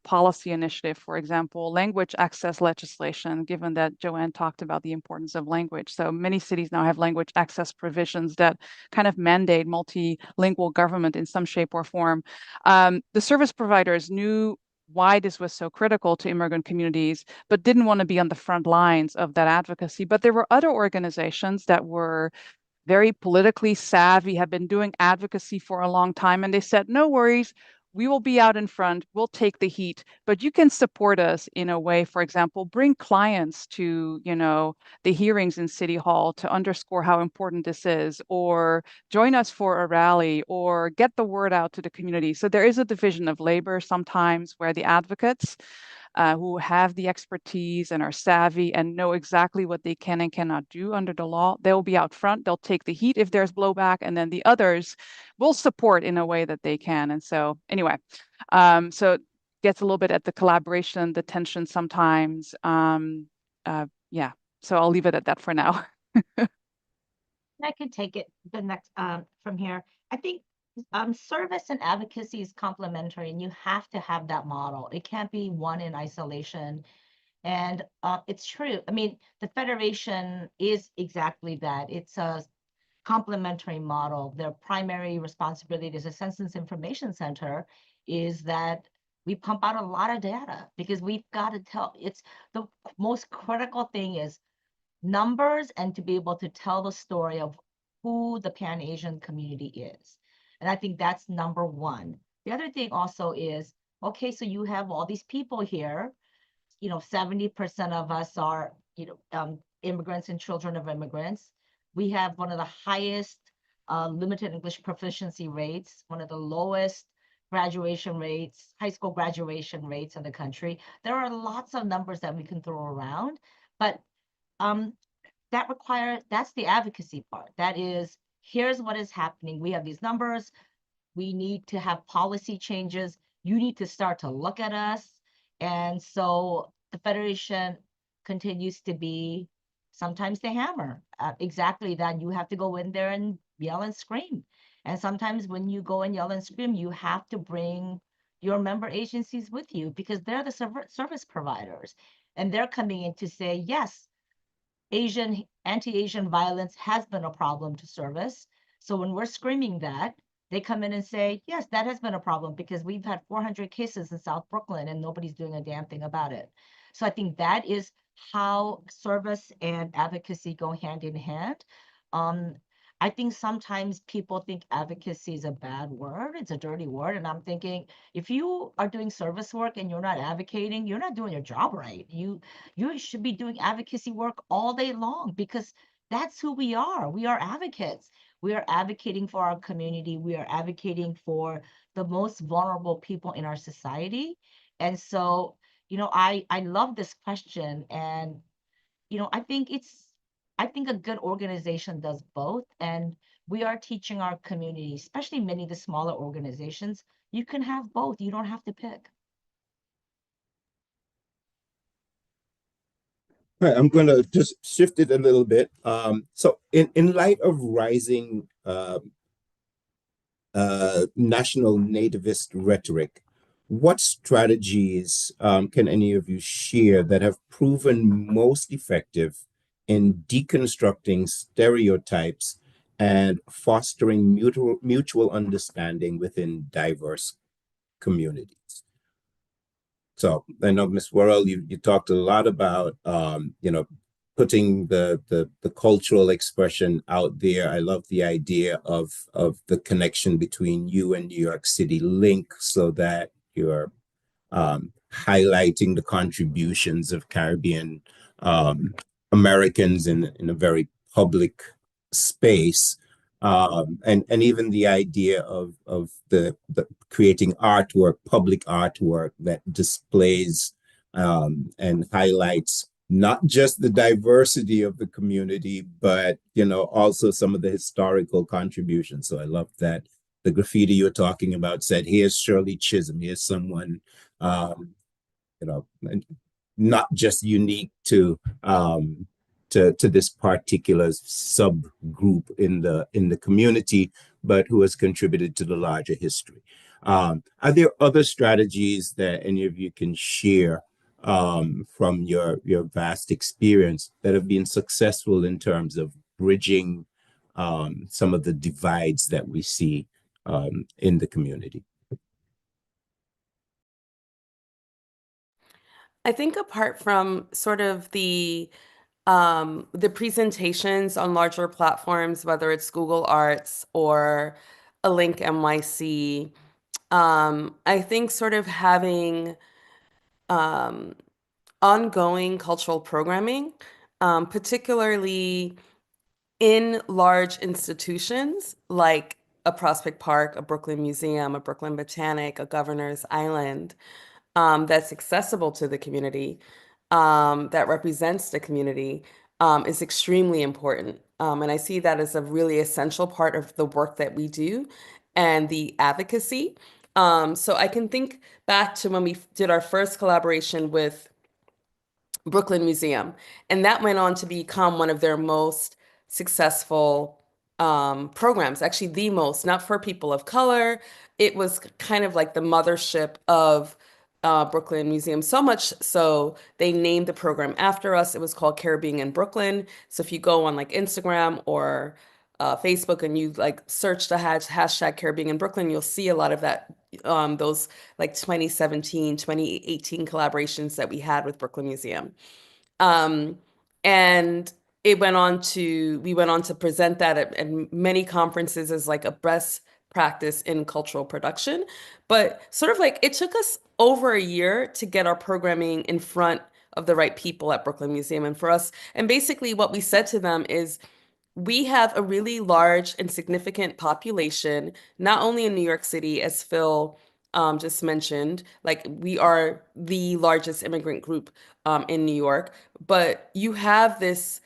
policy initiative, for example, language access legislation, given that Joanne talked about the importance of language. So many cities now have language access provisions that kind of mandate multilingual government in some shape or form. The service providers knew why this was so critical to immigrant communities, but didn't want to be on the front lines of that advocacy. But there were other organizations that were very politically savvy, have been doing advocacy for a long time. And they said, no worries, we will be out in front, we'll take the heat, but you can support us in a way, for example, bring clients to, the hearings in City Hall to underscore how important this is, or join us for a rally, or get the word out to the community. So there is a division of labor sometimes where the advocates who have the expertise and are savvy and know exactly what they can and cannot do under the law, they'll be out front, they'll take the heat if there's blowback, and then the others will support in a way that they can. And so anyway, so it gets a little bit at the collaboration, the tension sometimes. Yeah, so I'll leave it at that for now. I could take it the next from here. I think service and advocacy is complementary, and you have to have that model. It can't be one in isolation. And it's true. I mean, the Federation is exactly that. It's a complementary model. Their primary responsibility as a Census Information Center is that we pump out a lot of data because we've got to tell. It's the most critical thing is numbers and to be able to tell the story of who the Pan-Asian community is. And I think that's number one. The other thing also is, okay, so you have all these people here, 70% of us are, immigrants and children of immigrants. We have one of the highest limited English proficiency rates, one of the lowest graduation rates, high school graduation rates in the country. There are lots of numbers that we can throw around, but that's the advocacy part. That is, here's what is happening. We have these numbers. We need to have policy changes. You need to start to look at us. And so the Federation continues to be sometimes the hammer. Exactly that. You have to go in there and yell and scream. And sometimes when you go and yell and scream, you have to bring your member agencies with you because they're the service providers. And they're coming in to say, yes, anti-Asian violence has been a problem to service. So when we're screaming that, they come in and say, yes, that has been a problem because we've had 400 cases in South Brooklyn and nobody's doing a damn thing about it. So I think that is how service and advocacy go hand in hand. I think sometimes people think advocacy is a bad word. It's a dirty word. And I'm thinking, if you are doing service work and you're not advocating, you're not doing your job right. You should be doing advocacy work all day long because that's who we are. We are advocates. We are advocating for our community. We are advocating for the most vulnerable people in our society. And so, I love this question. And, I think a good organization does both. And we are teaching our community, especially many of the smaller organizations, You can have both. You don't have to pick. All right, I'm going to just shift it a little bit. So in light of rising national nativist rhetoric, what strategies can any of you share that have proven most effective in deconstructing stereotypes and fostering mutual understanding within diverse communities? So I know, Ms. Worrell, you talked a lot about putting the cultural expression out there. I love the idea of the connection between you and New York City link, so that you're highlighting the contributions of Caribbean Americans in a very public space. And even the idea of the creating artwork, public artwork that displays and highlights not just the diversity of the community, but also some of the historical contributions. So I love that the graffiti you're talking about said, "Here's Shirley Chisholm. Here's someone, you know, not just unique to this particular subgroup in the community, but who has contributed to the larger history." Are there other strategies that any of you can share from your vast experience that have been successful in terms of bridging some of the divides that we see in the community? I think apart from sort of the presentations on larger platforms, whether it's Google Arts or a Link NYC, I think sort of having um, ongoing cultural programming, particularly in large institutions like a Prospect Park, a Brooklyn Museum, a Brooklyn Botanic, a Governor's Island, that's accessible to the community, that represents the community, is extremely important. And I see that as a really essential part of the work that we do and the advocacy. So I can think back to when we did our first collaboration with Brooklyn Museum. And that went on to become one of their most successful programs, actually the most, not for people of color. It was kind of like the mothership of Brooklyn Museum, so much so they named the program after us. It was called Caribbean in Brooklyn. So if you go on like Instagram or Facebook and you like search the hashtag Caribbean in Brooklyn, you'll see a lot of that, those like 2017, 2018 collaborations that we had with Brooklyn Museum. Um, and we went on to present that at many conferences as like a best practice in cultural production. But sort of like it took us over a year to get our programming in front of the right people at Brooklyn Museum. And for us, and basically what we said to them is, we have a really large and significant population, not only in New York City, as Phil just mentioned, like we are the largest immigrant group in New York, but you have this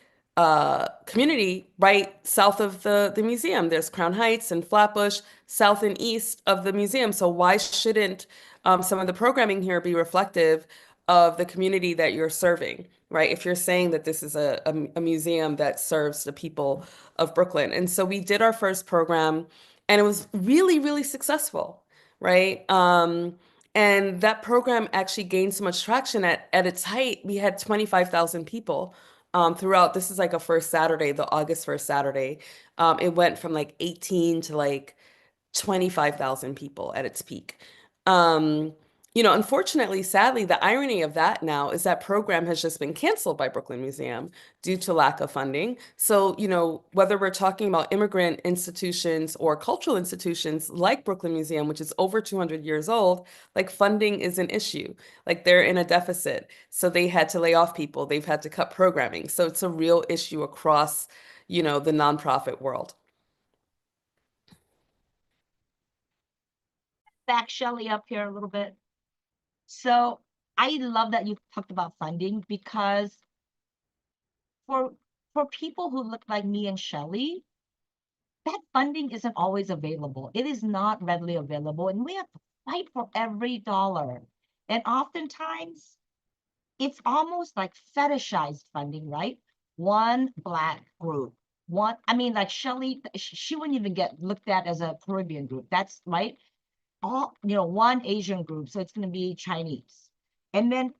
community right south of the museum. There's Crown Heights and Flatbush, south and east of the museum. So why shouldn't some of the programming here be reflective of the community that you're serving, right? If you're saying that this is a museum that serves the people of Brooklyn. And so we did our first program and it was really, really successful, right? And that program actually gained so much traction at its height. We had 25,000 people throughout. This is like a first Saturday, the August 1st Saturday. It went from like 18 to like 25,000 people at its peak. Um, Unfortunately, sadly, the irony of that now is that program has just been canceled by Brooklyn Museum due to lack of funding. So, whether we're talking about immigrant institutions or cultural institutions like Brooklyn Museum, which is over 200 years old, like funding is an issue. Like they're in a deficit. So they had to lay off people. They've had to cut programming. So it's a real issue across, the nonprofit world. Back Shelley up here a little bit. So I love that you talked about funding, because for people who look like me and Shelley, that funding isn't always available. It is not readily available, and we have to fight for every dollar. And oftentimes it's almost like fetishized funding, right? One Black group, one, I mean, like Shelley, she wouldn't even get looked at as a Caribbean group. That's right. All, one Asian group, so it's going to be Chinese. And then,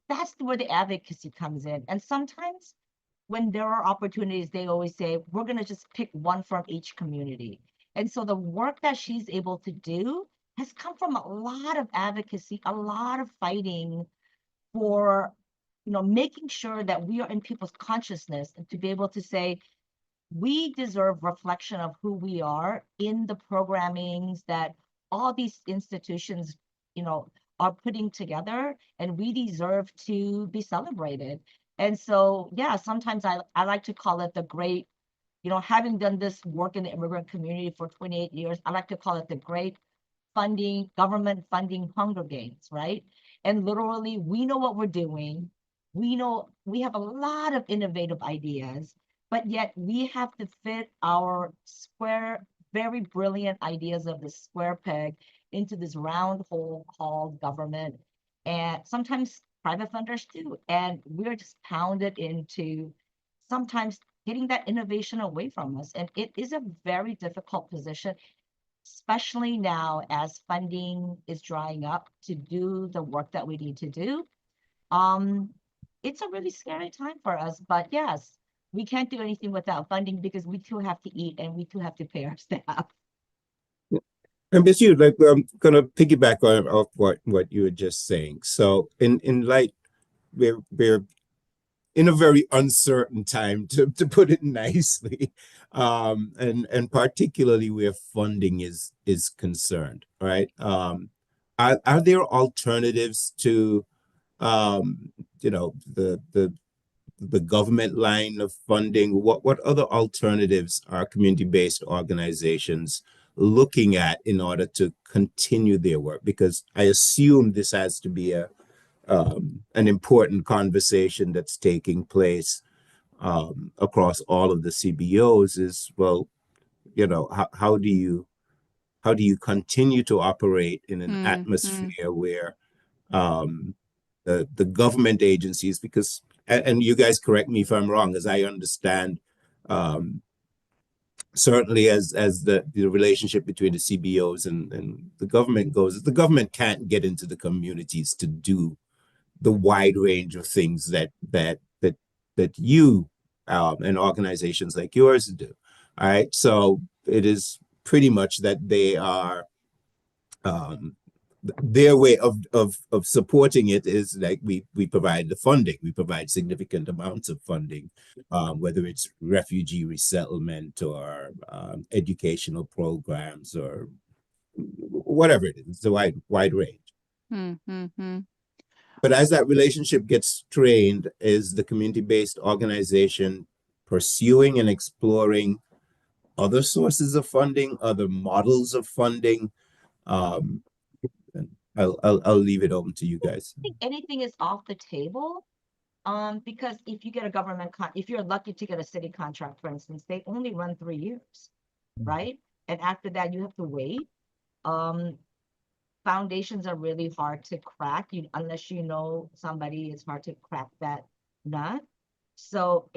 that's where the advocacy comes in. And sometimes when there are opportunities, they always say, we're going to just pick one from each community. And so the work that she's able to do has come from a lot of advocacy, a lot of fighting for, making sure that we are in people's consciousness and to be able to say, we deserve reflection of who we are in the programmings that all these institutions, are putting together, and we deserve to be celebrated. And so, yeah, sometimes I like to call it the great, having done this work in the immigrant community for 28 years, I like to call it the great government funding Hunger Games, right? And literally, we know what we're doing. We know we have a lot of innovative ideas, but yet we have to fit our square, very brilliant ideas of the square peg into this round hole called government. And sometimes private funders too. And we're just pounded into sometimes getting that innovation away from us. And it is a very difficult position, especially now as funding is drying up to do the work that we need to do. It's a really scary time for us, but yes, we can't do anything without funding because we too have to eat and we too have to pay our staff. And Miss you, like I'm gonna piggyback on off what you were just saying. So in light, we're in a very uncertain time, to put it nicely, and particularly where funding is concerned, right? Are there alternatives to the government line of funding? What other alternatives are community-based organizations looking at in order to continue their work? Because I assume this has to be an important conversation that's taking place across all of the CBOs. Is, well, how do you continue to operate in an atmosphere where the government agencies, because, and you guys correct me if I'm wrong, as I understand, certainly as the relationship between the CBOs and the government goes, the government can't get into the communities to do the wide range of things that you and organizations like yours do. All right, so it is pretty much that they are their way of supporting it is like we provide the funding, we provide significant amounts of funding, whether it's refugee resettlement or educational programs or whatever it is. It's a wide range. But as that relationship gets strained, is the community-based organization pursuing and exploring other sources of funding, other models of funding? And I'll leave it open to you guys. I think anything is off the table. Because if you get a if you're lucky to get a city contract, for instance, they only run 3 years, right? And after that, you have to wait. Foundations are really hard to crack. Unless you know somebody, it's hard to crack that nut. So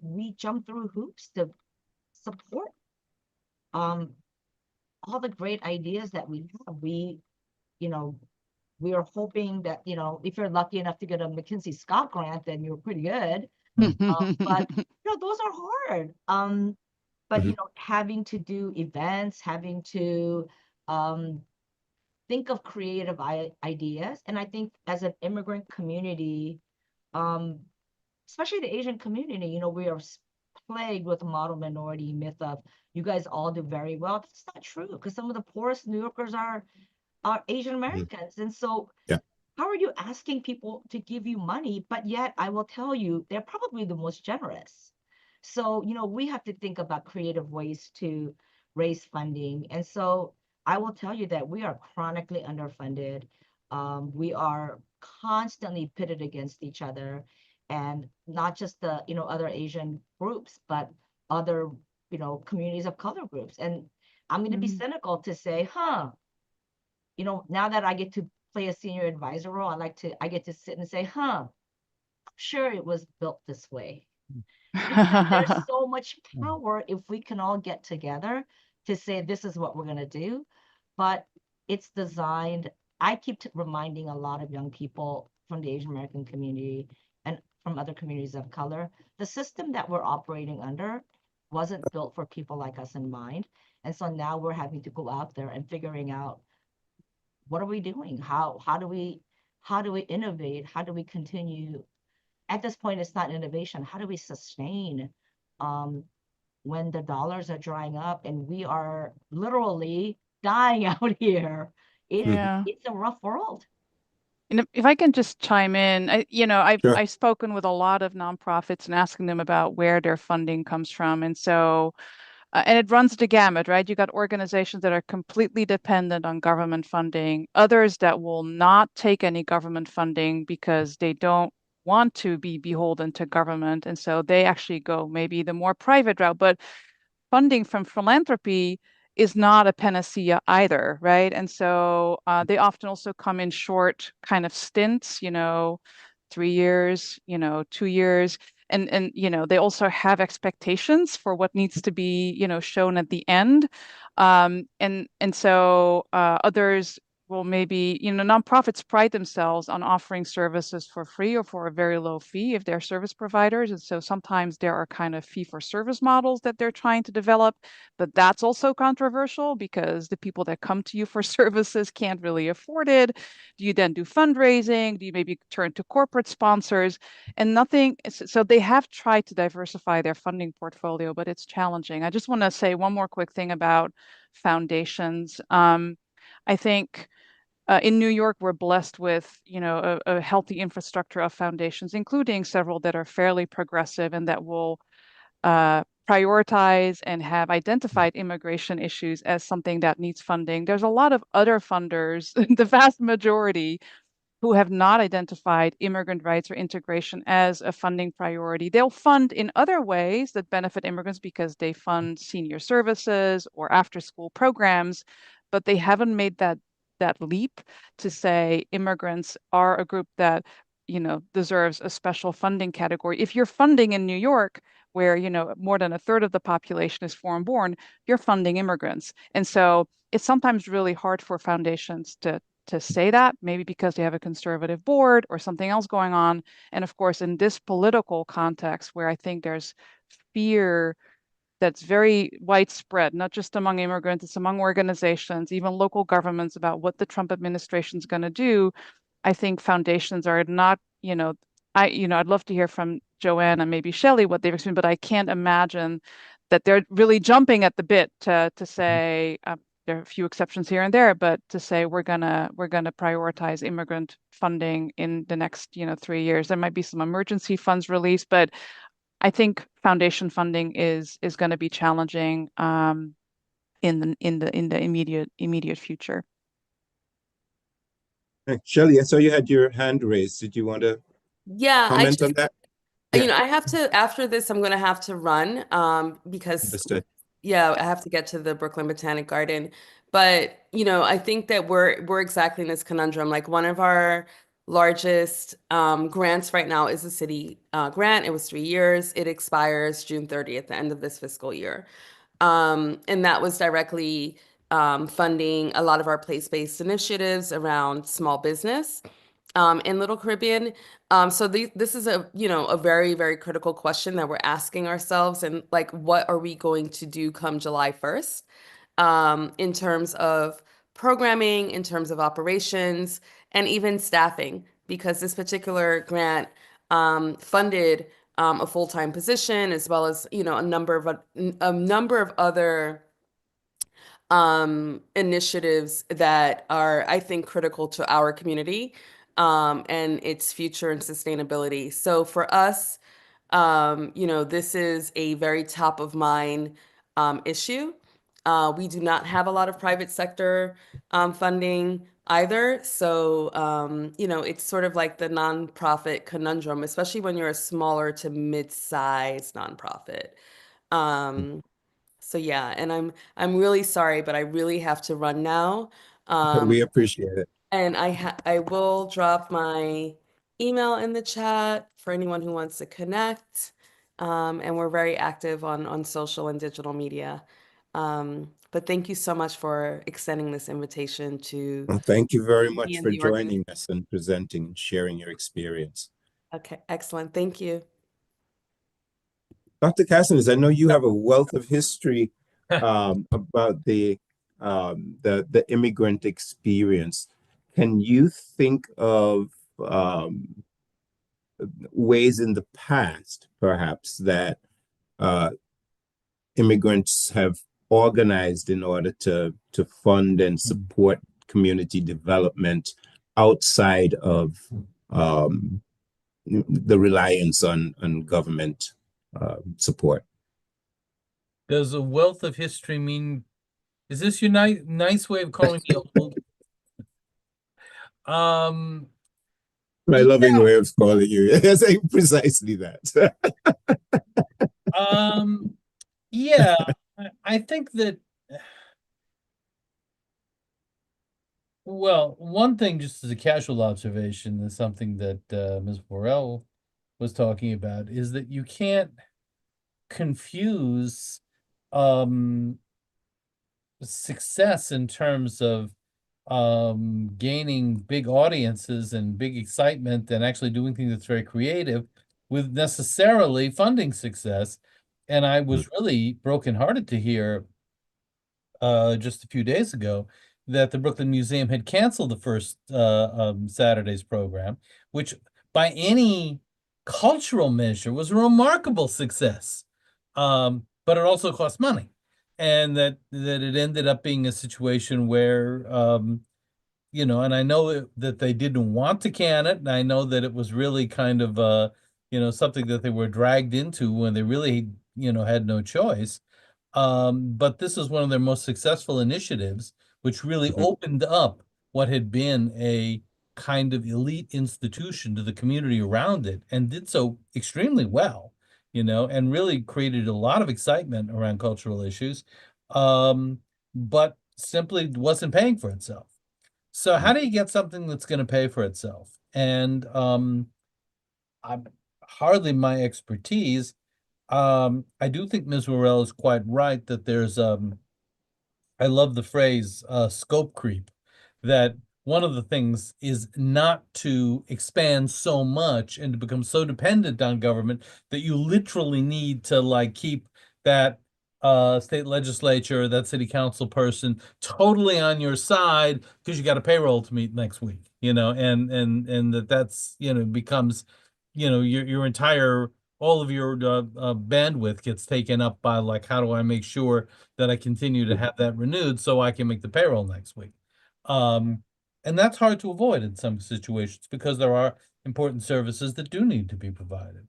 we jump through hoops to support all the great ideas that we have. We are hoping that, if you're lucky enough to get a McKinsey Scott grant, then you're pretty good. But those are hard. But having to do events, having to think of creative ideas. And I think as an immigrant community, especially the Asian community, we are plagued with the model minority myth of you guys all do very well. That's not true, because some of the poorest New Yorkers are Asian Americans. And so how are you asking people to give you money, but yet I will tell you, they're probably the most generous. So, we have to think about creative ways to raise funding. And so I will tell you that we are chronically underfunded. We are constantly pitted against each other, and not just the, other Asian groups, but other, communities of color groups. And I'm going to be cynical to say, you know, now that I get to play a senior advisor role, I get to sit and say, I'm sure it was built this way. Because there's so much power if we can all get together to say this is what we're going to do. But it's designed, I keep reminding a lot of young people from the Asian American community and from other communities of color, the system that we're operating under wasn't built for people like us in mind. And so now we're having to go out there and figuring out, what are we doing? How do we innovate? How do we continue? At this point, it's not innovation. How do we sustain when the dollars are drying up and we are literally dying out here? Yeah. It's a rough world. And if I can just chime in, Sure. I've spoken with a lot of nonprofits and asking them about where their funding comes from. And so, and it runs the gamut, right? You got organizations that are completely dependent on government funding, others that will not take any government funding because they don't want to be beholden to government. And so they actually go maybe the more private route. But funding from philanthropy is not a panacea either, right? And so they often also come in short kind of stints, 3 years, 2 years. And they also have expectations for what needs to be, shown at the end. And so others will maybe, nonprofits pride themselves on offering services for free or for a very low fee if they're service providers. And so sometimes there are kind of fee for service models that they're trying to develop, but that's also controversial because the people that come to you for services can't really afford it. Do you then do fundraising? Do you maybe turn to corporate sponsors? And nothing, so they have tried to diversify their funding portfolio, but it's challenging. I just want to say one more quick thing about foundations. I think in New York, we're blessed with, a healthy infrastructure of foundations, including several that are fairly progressive and that will prioritize and have identified immigration issues as something that needs funding. There's a lot of other funders, the vast majority, who have not identified immigrant rights or integration as a funding priority. They'll fund in other ways that benefit immigrants because they fund senior services or after-school programs, but they haven't made that leap to say immigrants are a group that deserves a special funding category. If you're funding in New York, where more than a third of the population is foreign born, you're funding immigrants. And so it's sometimes really hard for foundations to say that, maybe because they have a conservative board or something else going on. And of course, in this political context where I think there's fear that's very widespread, not just among immigrants, it's among organizations, even local governments, about what the Trump administration is going to do, I think foundations are not, I'd love to hear from Joanne and maybe Shelley what they've experienced, but I can't imagine that they're really jumping at the bit to say, there are a few exceptions here and there, but to say we're gonna prioritize immigrant funding in the next 3 years. There might be some emergency funds released, but I think foundation funding is going to be challenging in the immediate future. Shelley, I saw you had your hand raised. Did you want to comment on that? Yeah. I have to, after this, I'm going to have to run because Understood. yeah, I have to get to the Brooklyn Botanic Garden. But, I think that we're exactly in this conundrum. Like one of our largest grants right now is a city grant. It was 3 years. It expires June 30th, the end of this fiscal year. And that was directly funding a lot of our place-based initiatives around small business in Little Caribbean. So this is a very, very critical question that we're asking ourselves, and like, what are we going to do come July 1st in terms of programming, in terms of operations, and even staffing, because this particular grant funded a full-time position as well as, a number of other initiatives that are, I think, critical to our community and its future and sustainability. So for us, this is a very top of mind issue. We do not have a lot of private sector funding either. So, it's sort of like the nonprofit conundrum, especially when you're a smaller to mid-sized nonprofit. So yeah, and I'm really sorry, but I really have to run now. We appreciate it. And I will drop my email in the chat for anyone who wants to connect. And we're very active on social and digital media. But thank you so much for extending this invitation to Well, thank you very be much in for the joining us and presenting and sharing your experience. Okay, excellent. Thank you. Dr. Cassidy, I know you have a wealth of history about the immigrant experience. Can you think of ways in the past, perhaps, that immigrants have organized in order to fund and support community development outside of the reliance on government support? Does a wealth of history mean, is this your nice way of calling me old? My Yeah. loving way of calling you. Yes, precisely that. Yeah, I think that, well, one thing, just as a casual observation, is something that Ms. Borrell was talking about, is that you can't confuse success in terms of gaining big audiences and big excitement and actually doing things that's very creative with necessarily funding success. And I was really brokenhearted to hear just a few days ago that the Brooklyn Museum had canceled the first Saturday's program, which by any cultural measure was a remarkable success. But it also cost money. And that it ended up being a situation where you know, and I know that they didn't want to can it, and I know that it was really kind of you know, something that they were dragged into when they really, you know, had no choice. But this is one of their most successful initiatives, which really opened up what had been a kind of elite institution to the community around it, and did so extremely well, you know, and really created a lot of excitement around cultural issues, but simply wasn't paying for itself. So how do you get something that's going to pay for itself? And I'm hardly my expertise. I do think Ms. Worrell is quite right that there's I love the phrase scope creep, that one of the things is not to expand so much and to become so dependent on government that you literally need to like keep that state legislature, that city council person totally on your side because you got a payroll to meet next week, you know, and that's, you know, becomes, you know, your entire all of your bandwidth gets taken up by like, how do I make sure that I continue to have that renewed so I can make the payroll next week? And that's hard to avoid in some situations because there are important services that do need to be provided.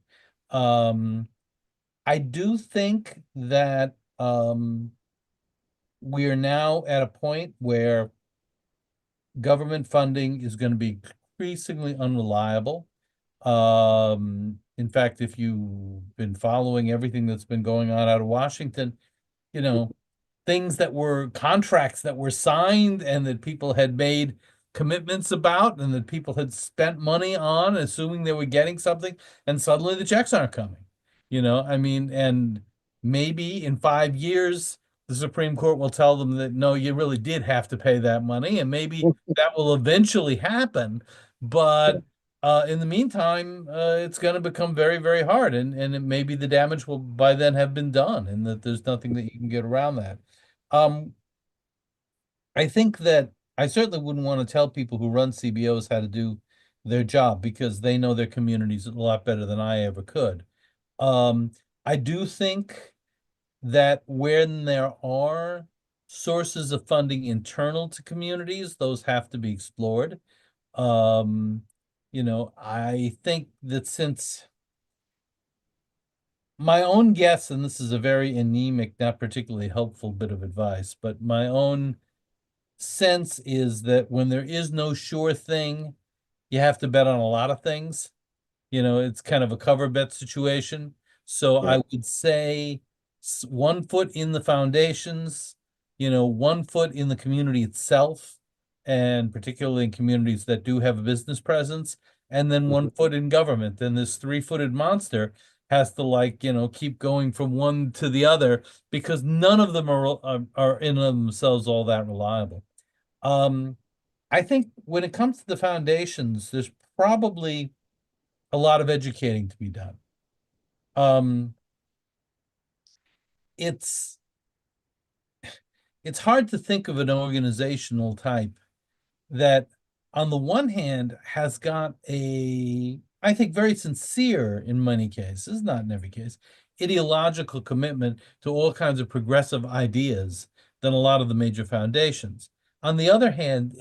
I do think that we are now at a point where government funding is going to be increasingly unreliable. In fact, if you've been following everything that's been going on out of Washington, you know, things that were contracts that were signed and that people had made commitments about and that people had spent money on, assuming they were getting something, and suddenly the checks aren't coming. You know, I mean, and maybe in 5 years, the Supreme Court will tell them that no, you really did have to pay that money, and maybe that will eventually happen. But in the meantime, it's going to become very, very hard, and maybe the damage will by then have been done, and that there's nothing that you can get around that. I think that I certainly wouldn't want to tell people who run CBOs how to do their job because they know their communities a lot better than I ever could. I do think that when there are sources of funding internal to communities, those have to be explored. You know, I think that since my own guess, and this is a very anemic, not particularly helpful bit of advice, but my own sense is that when there is no sure thing, you have to bet on a lot of things. You know, it's kind of a cover bet situation. So I would say 1 foot in the foundations, you know, 1 foot in the community itself, and particularly in communities that do have a business presence, and then one foot in government. Then this three-footed monster has to, like, keep going from one to the other because none of them are in themselves all that reliable. I think when it comes to the foundations, there's probably a lot of educating to be done. It's hard to think of an organizational type that on the one hand has got I think very sincere in many cases, not in every case, ideological commitment to all kinds of progressive ideas than a lot of the major foundations. On the other hand,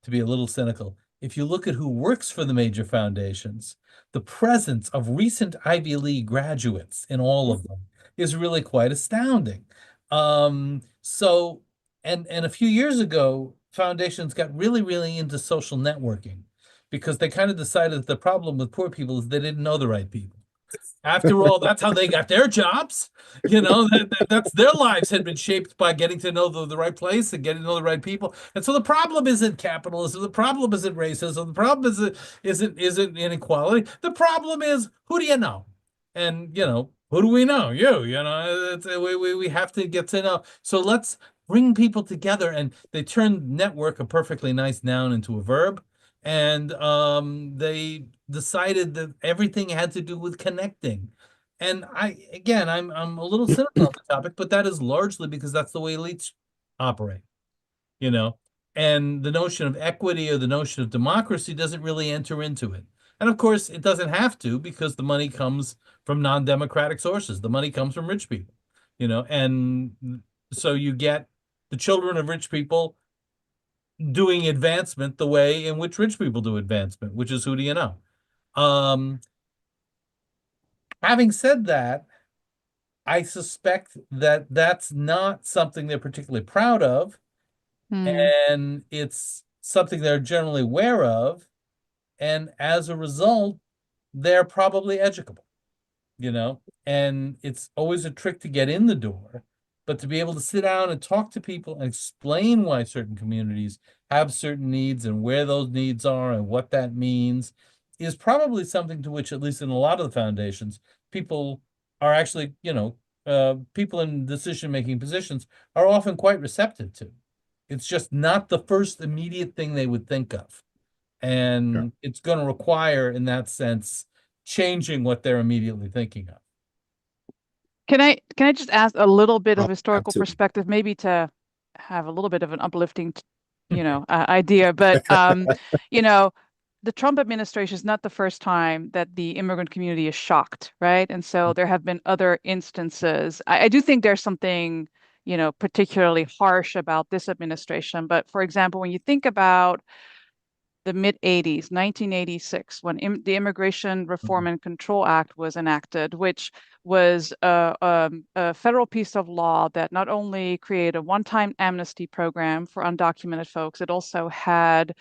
to be a little cynical, if you look at who works for the major foundations, the presence of recent Ivy League graduates in all of them is really quite astounding. So, and a few years ago, foundations got really, really into social networking because they kind of decided that the problem with poor people is they didn't know the right people. After all, that's how they got their jobs. That's their lives had been shaped by getting to know the right place and getting to know the right people. And so the problem isn't capitalism. The problem isn't racism. The problem isn't inequality. The problem is, who do you know? And who do we know? We have to get to know. So let's bring people together. And they turned network, a perfectly nice noun, into a verb. And they decided that everything had to do with connecting. And I'm a little cynical on the topic, but that is largely because that's the way elites operate, and the notion of equity or the notion of democracy doesn't really enter into it. And of course, it doesn't have to, because the money comes from non-democratic sources. The money comes from rich people, and so you get the children of rich people doing advancement the way in which rich people do advancement, which is, who do you know? Having said that, I suspect that that's not something they're particularly proud of, and it's something they're generally aware of, and as a result, they're probably educable, and it's always a trick to get in the door, but to be able to sit down and talk to people and explain why certain communities have certain needs and where those needs are and what that means is probably something to which, at least in a lot of the foundations, people are actually, people in decision-making positions are often quite receptive to. It's just not the first immediate thing they would think of. And it's going to require, in that sense, changing what they're immediately thinking of. Can I just ask a little bit of historical Absolutely. perspective, maybe to have a little bit of an uplifting, idea, but the Trump administration is not the first time that the immigrant community is shocked, right? And so there have been other instances. I do think there's something, particularly harsh about this administration. But for example, when you think about the mid-'80s, 1986, when the Immigration Reform and Control Act was enacted, which was a federal piece of law that not only created a one-time amnesty program for undocumented folks, it also had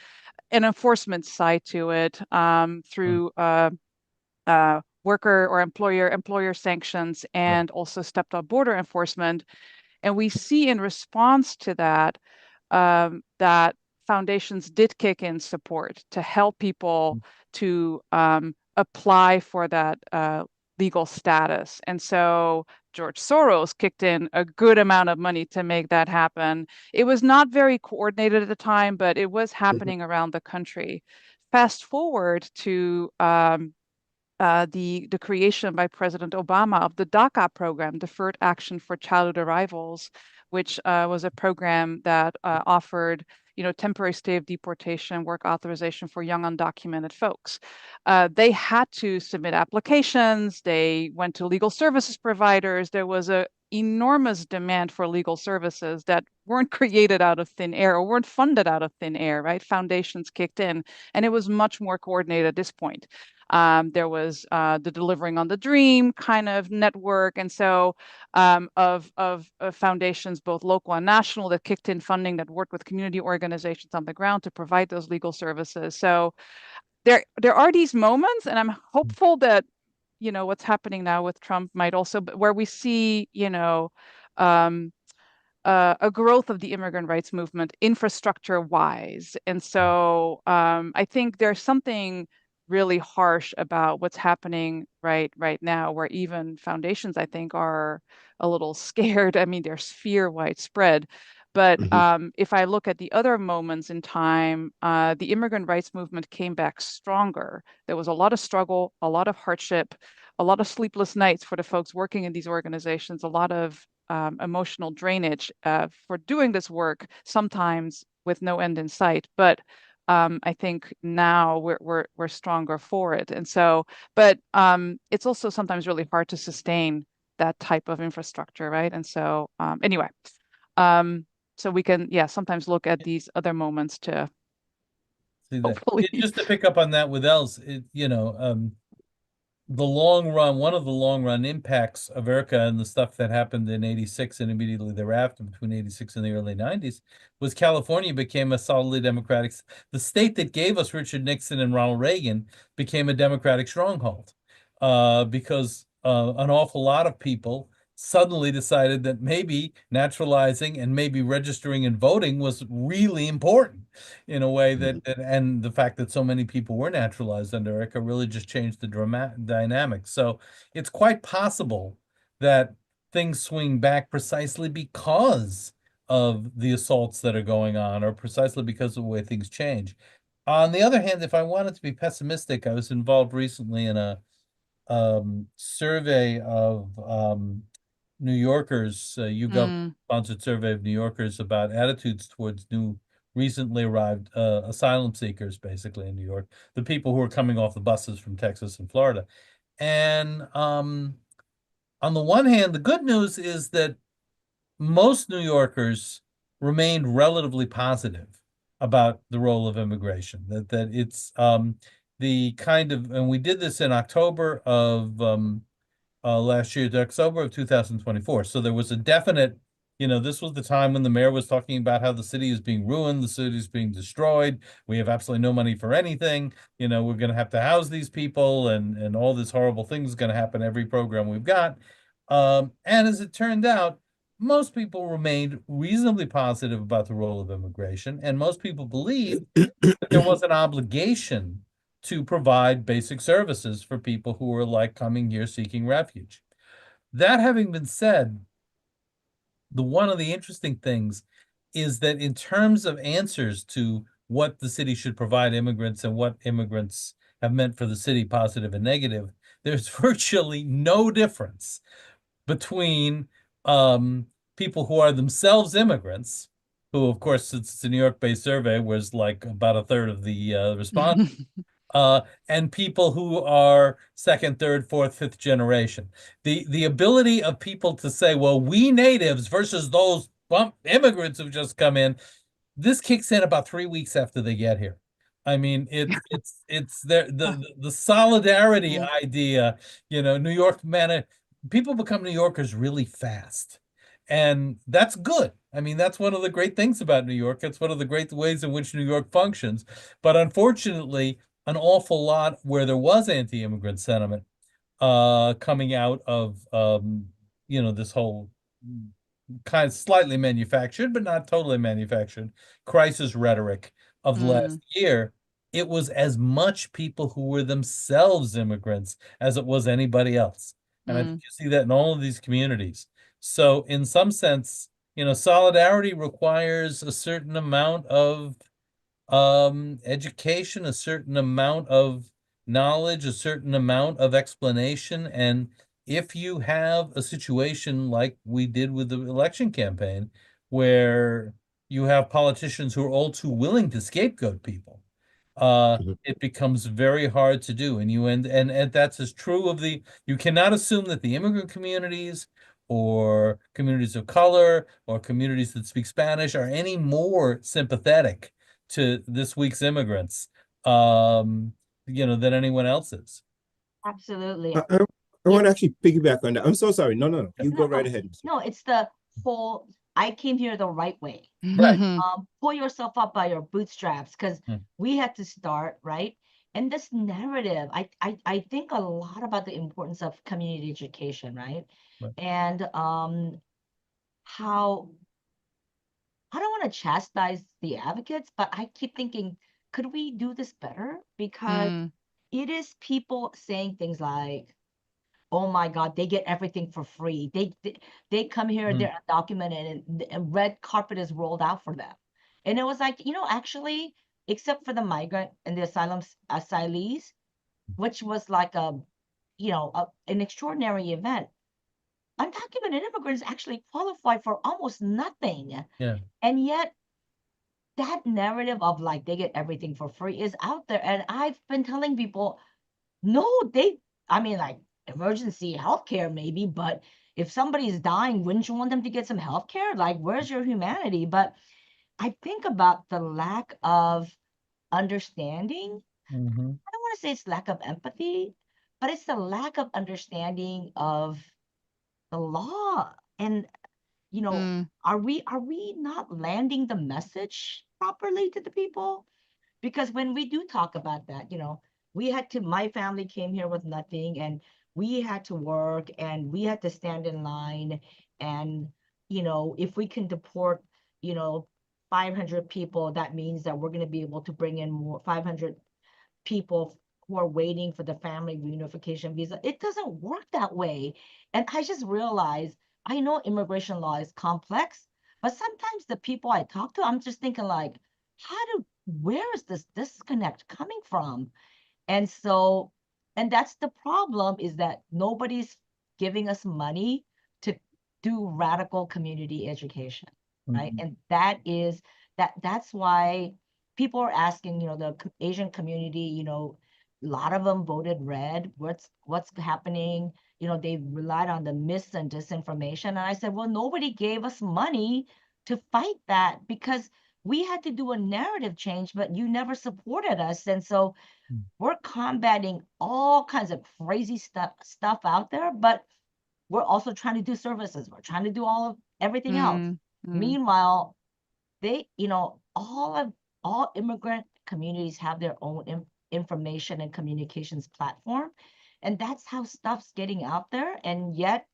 an enforcement side to it through worker or employer sanctions, and also stepped up border enforcement. And we see in response to that, that foundations did kick in support to help people to apply for that legal status. And so George Soros kicked in a good amount of money to make that happen. It was not very coordinated at the time, but it was happening around the country. Fast forward to the creation by President Obama of the DACA program, Deferred Action for Childhood Arrivals, which was a program that offered, temporary stay of deportation, work authorization for young undocumented folks. They had to submit applications. They went to legal services providers. There was a enormous demand for legal services that weren't created out of thin air or weren't funded out of thin air, right? Foundations kicked in, and it was much more coordinated at this point. There was the Delivering on the Dream kind of network, and so of foundations, both local and national, that kicked in funding that worked with community organizations on the ground to provide those legal services. So there are these moments, and I'm hopeful that what's happening now with Trump might also, where we see a growth of the immigrant rights movement infrastructure wise. And so I think there's something really harsh about what's happening right now, where even foundations, I think, are a little scared. I mean, there's fear widespread. But if I look at the other moments in time, the immigrant rights movement came back stronger. There was a lot of struggle, a lot of hardship, a lot of sleepless nights for the folks working in these organizations, a lot of emotional drainage for doing this work, sometimes with no end in sight. But I think now we're stronger for it. And so, but it's also sometimes really hard to sustain that type of infrastructure, right? And so anyway, so we can, yeah, sometimes look at these other moments to See that. hopefully. Just to pick up on that with Els, the long run, one of the long run impacts of IRCA and the stuff that happened in 86 and immediately thereafter, between 86 and the early 90s, was California became a solidly democratic, the state that gave us Richard Nixon and Ronald Reagan became a democratic stronghold, because an awful lot of people suddenly decided that maybe naturalizing and maybe registering and voting was really important in a way that, and the fact that so many people were naturalized under IRCA really just changed the dynamic. So it's quite possible that things swing back precisely because of the assaults that are going on, or precisely because of the way things change. On the other hand, if I wanted to be pessimistic, I was involved recently in a survey of New Yorkers, YouGov-sponsored survey of New Yorkers about attitudes towards new, recently arrived asylum seekers, basically in New York, the people who are coming off the buses from Texas and Florida. And on the one hand, the good news is that most New Yorkers remained relatively positive about the role of immigration, that it's the kind of, and we did this in October of last year, October of 2024. So there was a definite, this was the time when the mayor was talking about how the city is being ruined, the city is being destroyed. We have absolutely no money for anything. We're going to have to house these people, and all this horrible thing is going to happen every program we've got. And as it turned out, most people remained reasonably positive about the role of immigration, and most people believed that there was an obligation to provide basic services for people who are like coming here seeking refuge. That having been said, one of the interesting things is that in terms of answers to what the city should provide immigrants and what immigrants have meant for the city, positive and negative, there's virtually no difference between people who are themselves immigrants, who, of course, since it's a New York-based survey, was like about a third of the response, and people who are second, third, fourth, fifth generation. The ability of people to say, well, we natives versus those immigrants who've just come in, this kicks in about 3 weeks after they get here. I mean, it's the solidarity idea, New York people become New Yorkers really fast. And that's good. I mean, that's one of the great things about New York. It's one of the great ways in which New York functions. But unfortunately, an awful lot where there was anti-immigrant sentiment coming out of this whole kind of slightly manufactured, but not totally manufactured, crisis rhetoric of the last year. It was as much people who were themselves immigrants as it was anybody else. And I think you see that in all of these communities. So in some sense, solidarity requires a certain amount of education, a certain amount of knowledge, a certain amount of explanation. And if you have a situation like we did with the election campaign, where you have politicians who are all too willing to scapegoat people, it becomes very hard to do. And that's as true of you cannot assume that the immigrant communities or communities of color or communities that speak Spanish are any more sympathetic to this week's immigrants, than anyone else is. Absolutely. I want to actually piggyback on that. I'm so sorry. No. You go right ahead. No, it's the whole, I came here the right way. Right. Pull yourself up by your bootstraps, because we had to start, right? And this narrative, I think a lot about the importance of community education, right? Right. And how I don't want to chastise the advocates, but I keep thinking, could we do this better? Because Mm, it is people saying things like, oh my God, they get everything for free. They come here, Mm. they're undocumented, and red carpet is rolled out for them. And it was like, actually, except for the migrant and the asylees, which was like an extraordinary event, undocumented immigrants actually qualify for almost nothing. Yeah. And yet that narrative of like they get everything for free is out there. And I've been telling people, no, I mean, like emergency healthcare maybe, but if somebody's dying, wouldn't you want them to get some healthcare? Like, where's your humanity? But I think about the lack of understanding. Mhm. I don't want to say it's lack of empathy, but it's the lack of understanding of the law. And, mm, are we not landing the message properly to the people? Because when we do talk about that, my family came here with nothing, and we had to work, and we had to stand in line. And, if we can deport, you know, 500 people, that means that we're going to be able to bring in more 500 people who are waiting for the family reunification visa. It doesn't work that way. And I just realized, I know immigration law is complex, but sometimes the people I talk to, I'm just thinking like, where is this disconnect coming from? And so, and that's the problem, is that nobody's giving us money to do radical community education, right? Mhm. And that's why people are asking, the Asian community, a lot of them voted red. What's happening? They relied on the myths and disinformation. And I said, well, nobody gave us money to fight that, because we had to do a narrative change, but you never supported us. And so Mm. we're combating all kinds of crazy stuff out there, but we're also trying to do services. We're trying to do everything else. mm, mm. Meanwhile, they, all immigrant communities have their own information and communications platform, and that's how stuff's getting out there. And yet,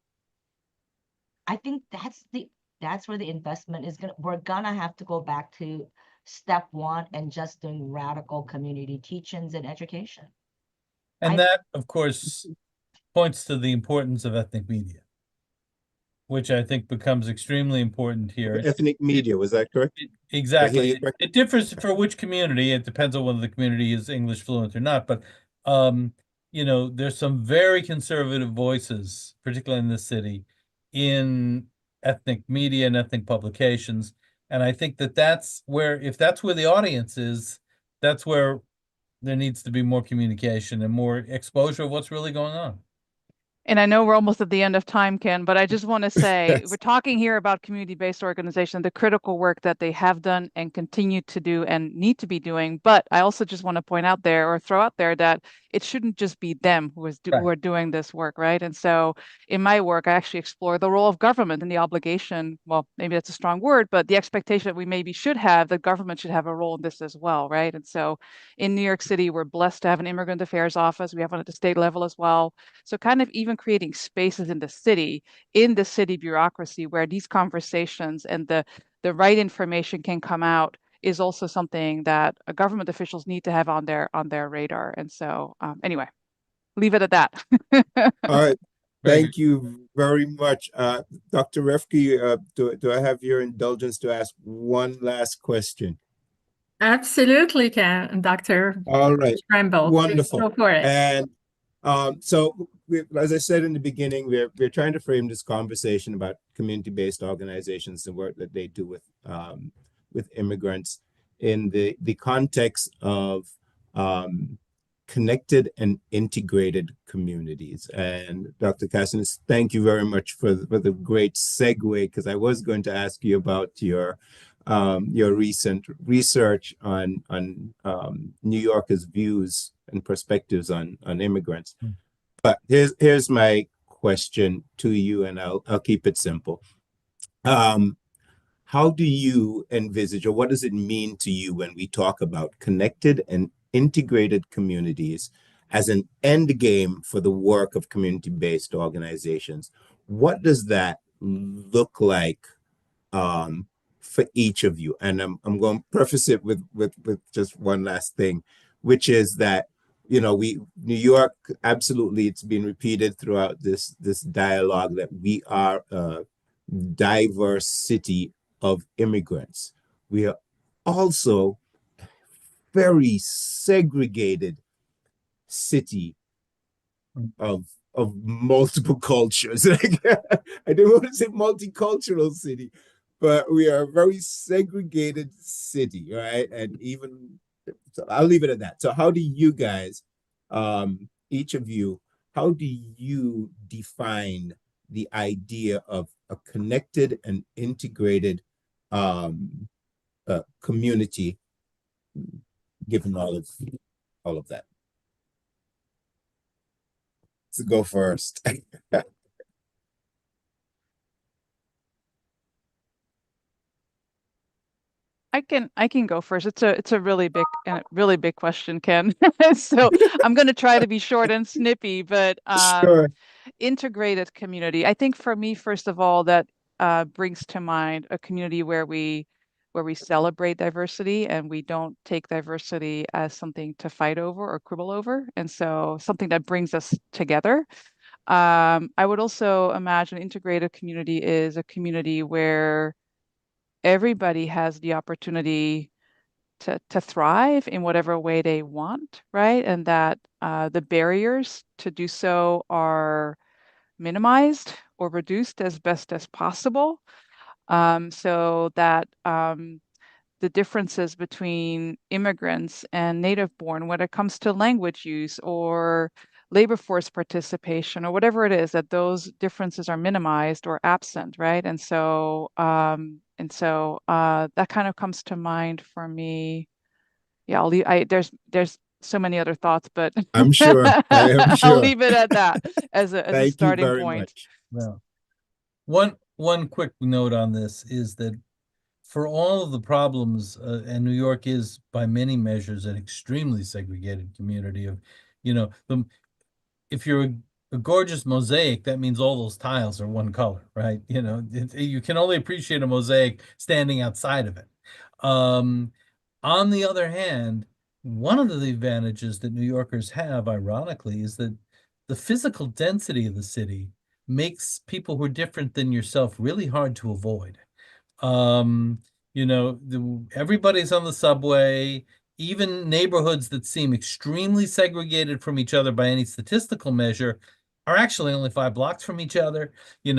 I think that's where the investment is we're gonna have to go back to step one and just doing radical community teachings and education. And that, of course, points to the importance of ethnic media, which I think becomes extremely important here. Ethnic media, was that correct? Did I hear Exactly. you correctly? It differs for which community. It depends on whether the community is English fluent or not. But there's some very conservative voices, particularly in this city, in ethnic media and ethnic publications. And I think if that's where the audience is, that's where there needs to be more communication and more exposure of what's really going on. And I know we're almost at the end of time, Ken, but I just want to say Yes. we're talking here about community-based organization, the critical work that they have done and continue to do and need to be doing. But I also just want to point out there, or throw out there, that it shouldn't just be them who Right. are doing this work, right? And so in my work, I actually explore the role of government and the obligation. Well, maybe that's a strong word, but the expectation that we maybe should have, that government should have a role in this as well, right? And so in New York City, we're blessed to have an immigrant affairs office. We have one at the state level as well. So kind of even creating spaces in the city bureaucracy, where these conversations and the right information can come out, is also something that government officials need to have on their radar. And so anyway, leave it at that. All right. Very good. Thank you very much. Dr. Refke, do I have your indulgence to ask one last question? Absolutely can, Dr. All right. Bramble. Wonderful. Go for it. And so, as I said in the beginning, we're trying to frame this conversation about community-based organizations and work that they do with immigrants in the context of connected and integrated communities. And Dr. Cassius, thank you very much for the great segue, because I was going to ask you about your recent research on New Yorkers' views and perspectives on immigrants. Mm. But here's my question to you, and I'll keep it simple. How do you envisage, or what does it mean to you when we talk about connected and integrated communities as an end game for the work of community-based organizations? What does that look like for each of you. And I'm going to preface it with just one last thing, which is that, New York, absolutely, it's been repeated throughout this dialogue that we are a diverse city of immigrants. We are also very segregated city of multiple cultures. Like, I don't want to say multicultural city, but we are a very segregated city, right? And even so, I'll leave it at that. So, how do you guys, each of you, how do you define the idea of a connected and integrated community, given all of that? To go first. I can go first. It's a really big question, Ken. So I'm going to try to be short and snippy, but Sure. integrated community. I think for me, first of all, that brings to mind a community where we celebrate diversity and we don't take diversity as something to fight over or quibble over, and so something that brings us together. I would also imagine integrated community is a community where everybody has the opportunity to thrive in whatever way they want, right? And that the barriers to do so are minimized or reduced as best as possible. So that the differences between immigrants and native born when it comes to language use or labor force participation or whatever it is, that those differences are minimized or absent, right? And so that kind of comes to mind for me. Yeah, there's so many other thoughts, but I'm sure. I am I'll sure. leave it at that as a Thank you starting very point. much. Well, one quick note on this is that for all of the problems, and New York is by many measures an extremely segregated community of, if you're a gorgeous mosaic, that means all those tiles are one color, right? You can only appreciate a mosaic standing outside of it. On the other hand, one of the advantages that New Yorkers have, ironically, is that the physical density of the city makes people who are different than yourself really hard to avoid. Um, everybody's on the subway. Even neighborhoods that seem extremely segregated from each other by any statistical measure are actually only 5 blocks from each other. We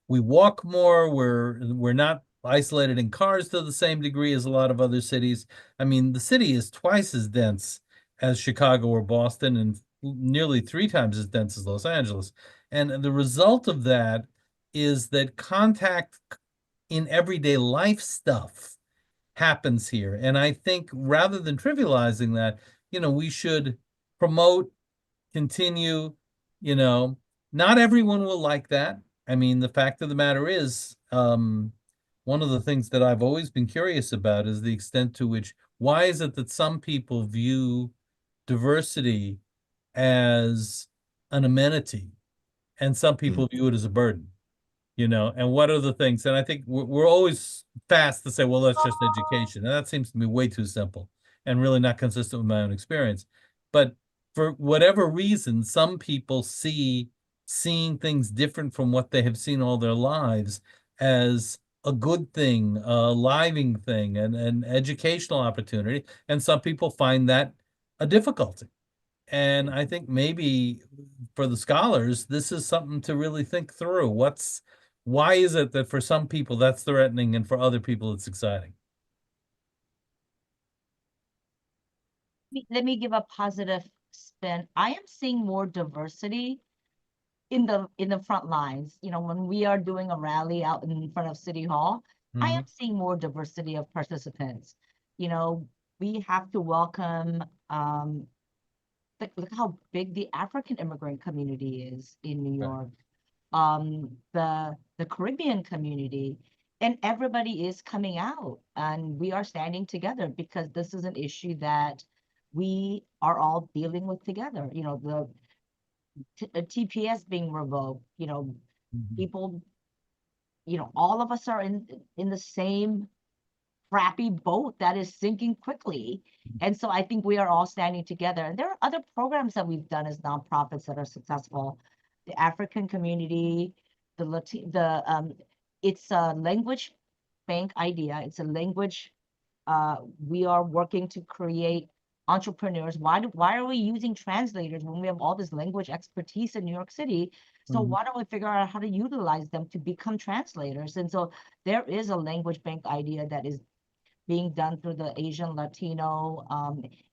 walk more. We're not isolated in cars to the same degree as a lot of other cities. I mean, the city is twice as dense as Chicago or Boston, and nearly 3 times as dense as Los Angeles. And the result of that is that contact in everyday life stuff happens here. And I think rather than trivializing that, we should promote, continue, not everyone will like that. I mean, the fact of the matter is, one of the things that I've always been curious about is the extent to which, why is it that some people view diversity as an amenity and some people view it as a burden? And what are the things? And I think we're always fast to say, well, that's just education. And that seems to me way too simple and really not consistent with my own experience. But for whatever reason, some people seeing things different from what they have seen all their lives as a good thing, a living thing, and an educational opportunity. And some people find that a difficulty. And I think maybe for the scholars, this is something to really think through. Why is it that for some people that's threatening and for other people it's exciting? Let me give a positive spin. I am seeing more diversity in the front lines. When we are doing a rally out in front of City Hall, I am seeing more diversity of participants. We have to welcome look how big the African immigrant community is in New York. The Caribbean community, and everybody is coming out, and we are standing together because this is an issue that we are all dealing with together. The TPS being revoked, people you know, all of us are in the same crappy boat that is sinking quickly. And so I think we are all standing together. And there are other programs that we've done as nonprofits that are successful. The African community, it's a language bank idea. It's a language. We are working to create entrepreneurs. Why are we using translators when we have all this language expertise in New York City? So why don't we figure out how to utilize them to become translators? And so there is a language bank idea that is being done through the Asian, Latino,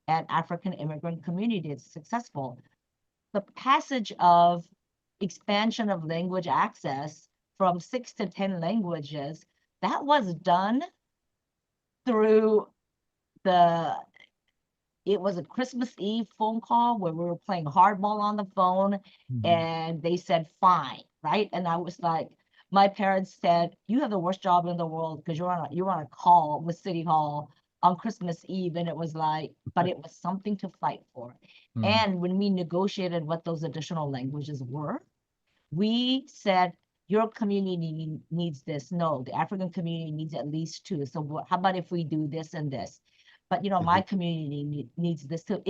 and African immigrant community. It's successful. The passage of expansion of language access from 6 to 10 languages, that was done through it was a Christmas Eve phone call where we were playing hardball on the phone, and they said, fine, right? And I was like, my parents said, you have the worst job in the world because you're on a call with City Hall on Christmas Eve. And it was like, but it was something to fight for. And when we negotiated what those additional languages were, we said, your community needs this. No, the African community needs at least 2. So how about if we do this and this? But, you know, my community needs this too.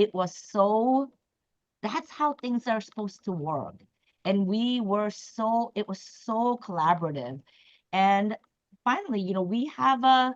That's how things are supposed to work. And it was so collaborative. And finally, you know, we have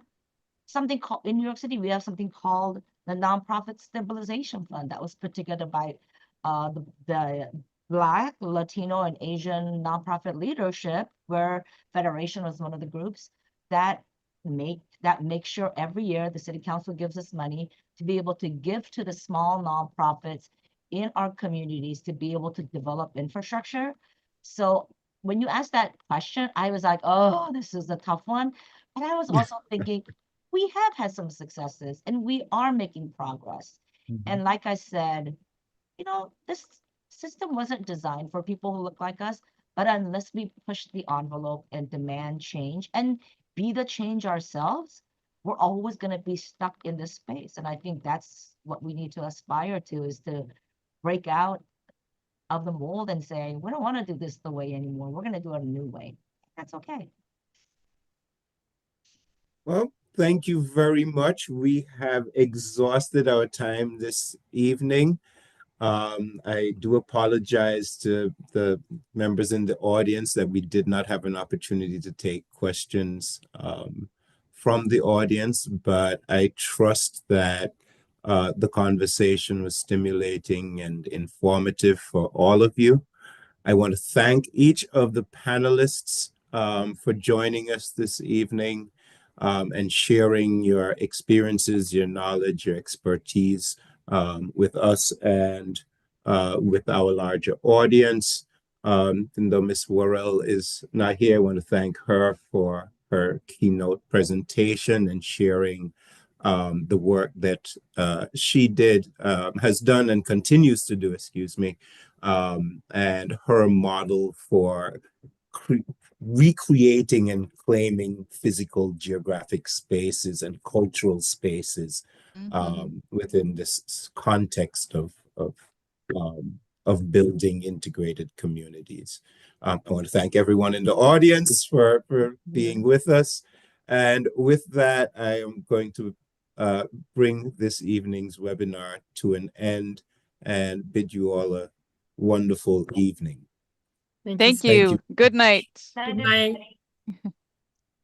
something called, in New York City, we have something called the Nonprofit Stabilization Fund that was put together by the Black, Latino, and Asian nonprofit leadership, where Federation was one of the groups that make sure every year the city council gives us money to be able to give to the small nonprofits in our communities to be able to develop infrastructure. So when you asked that question, I was like, oh, this is a tough one. But I was also thinking, we have had some successes and we are making progress. And like I said, you know, this system wasn't designed for people who look like us, but unless we push the envelope and demand change and be the change ourselves, we're always going to be stuck in this space. And I think that's what we need to aspire to, is to break out of the mold and say, we don't want to do this the way anymore. We're going to do it a new way. That's okay. Well, thank you very much. We have exhausted our time this evening. I do apologize to the members in the audience that we did not have an opportunity to take questions from the audience, but I trust that the conversation was stimulating and informative for all of you. I want to thank each of the panelists for joining us this evening and sharing your experiences, your knowledge, your expertise with us and with our larger audience. Even though Ms. Worrell is not here, I want to thank her for her keynote presentation and sharing the work that she has done and continues to do, and her model for recreating and claiming physical geographic spaces and cultural spaces within this context of building integrated communities. I want to thank everyone in the audience for being with us. And with that, I am going to bring this evening's webinar to an end and bid you all a wonderful evening. Thank you. Good night. Good night.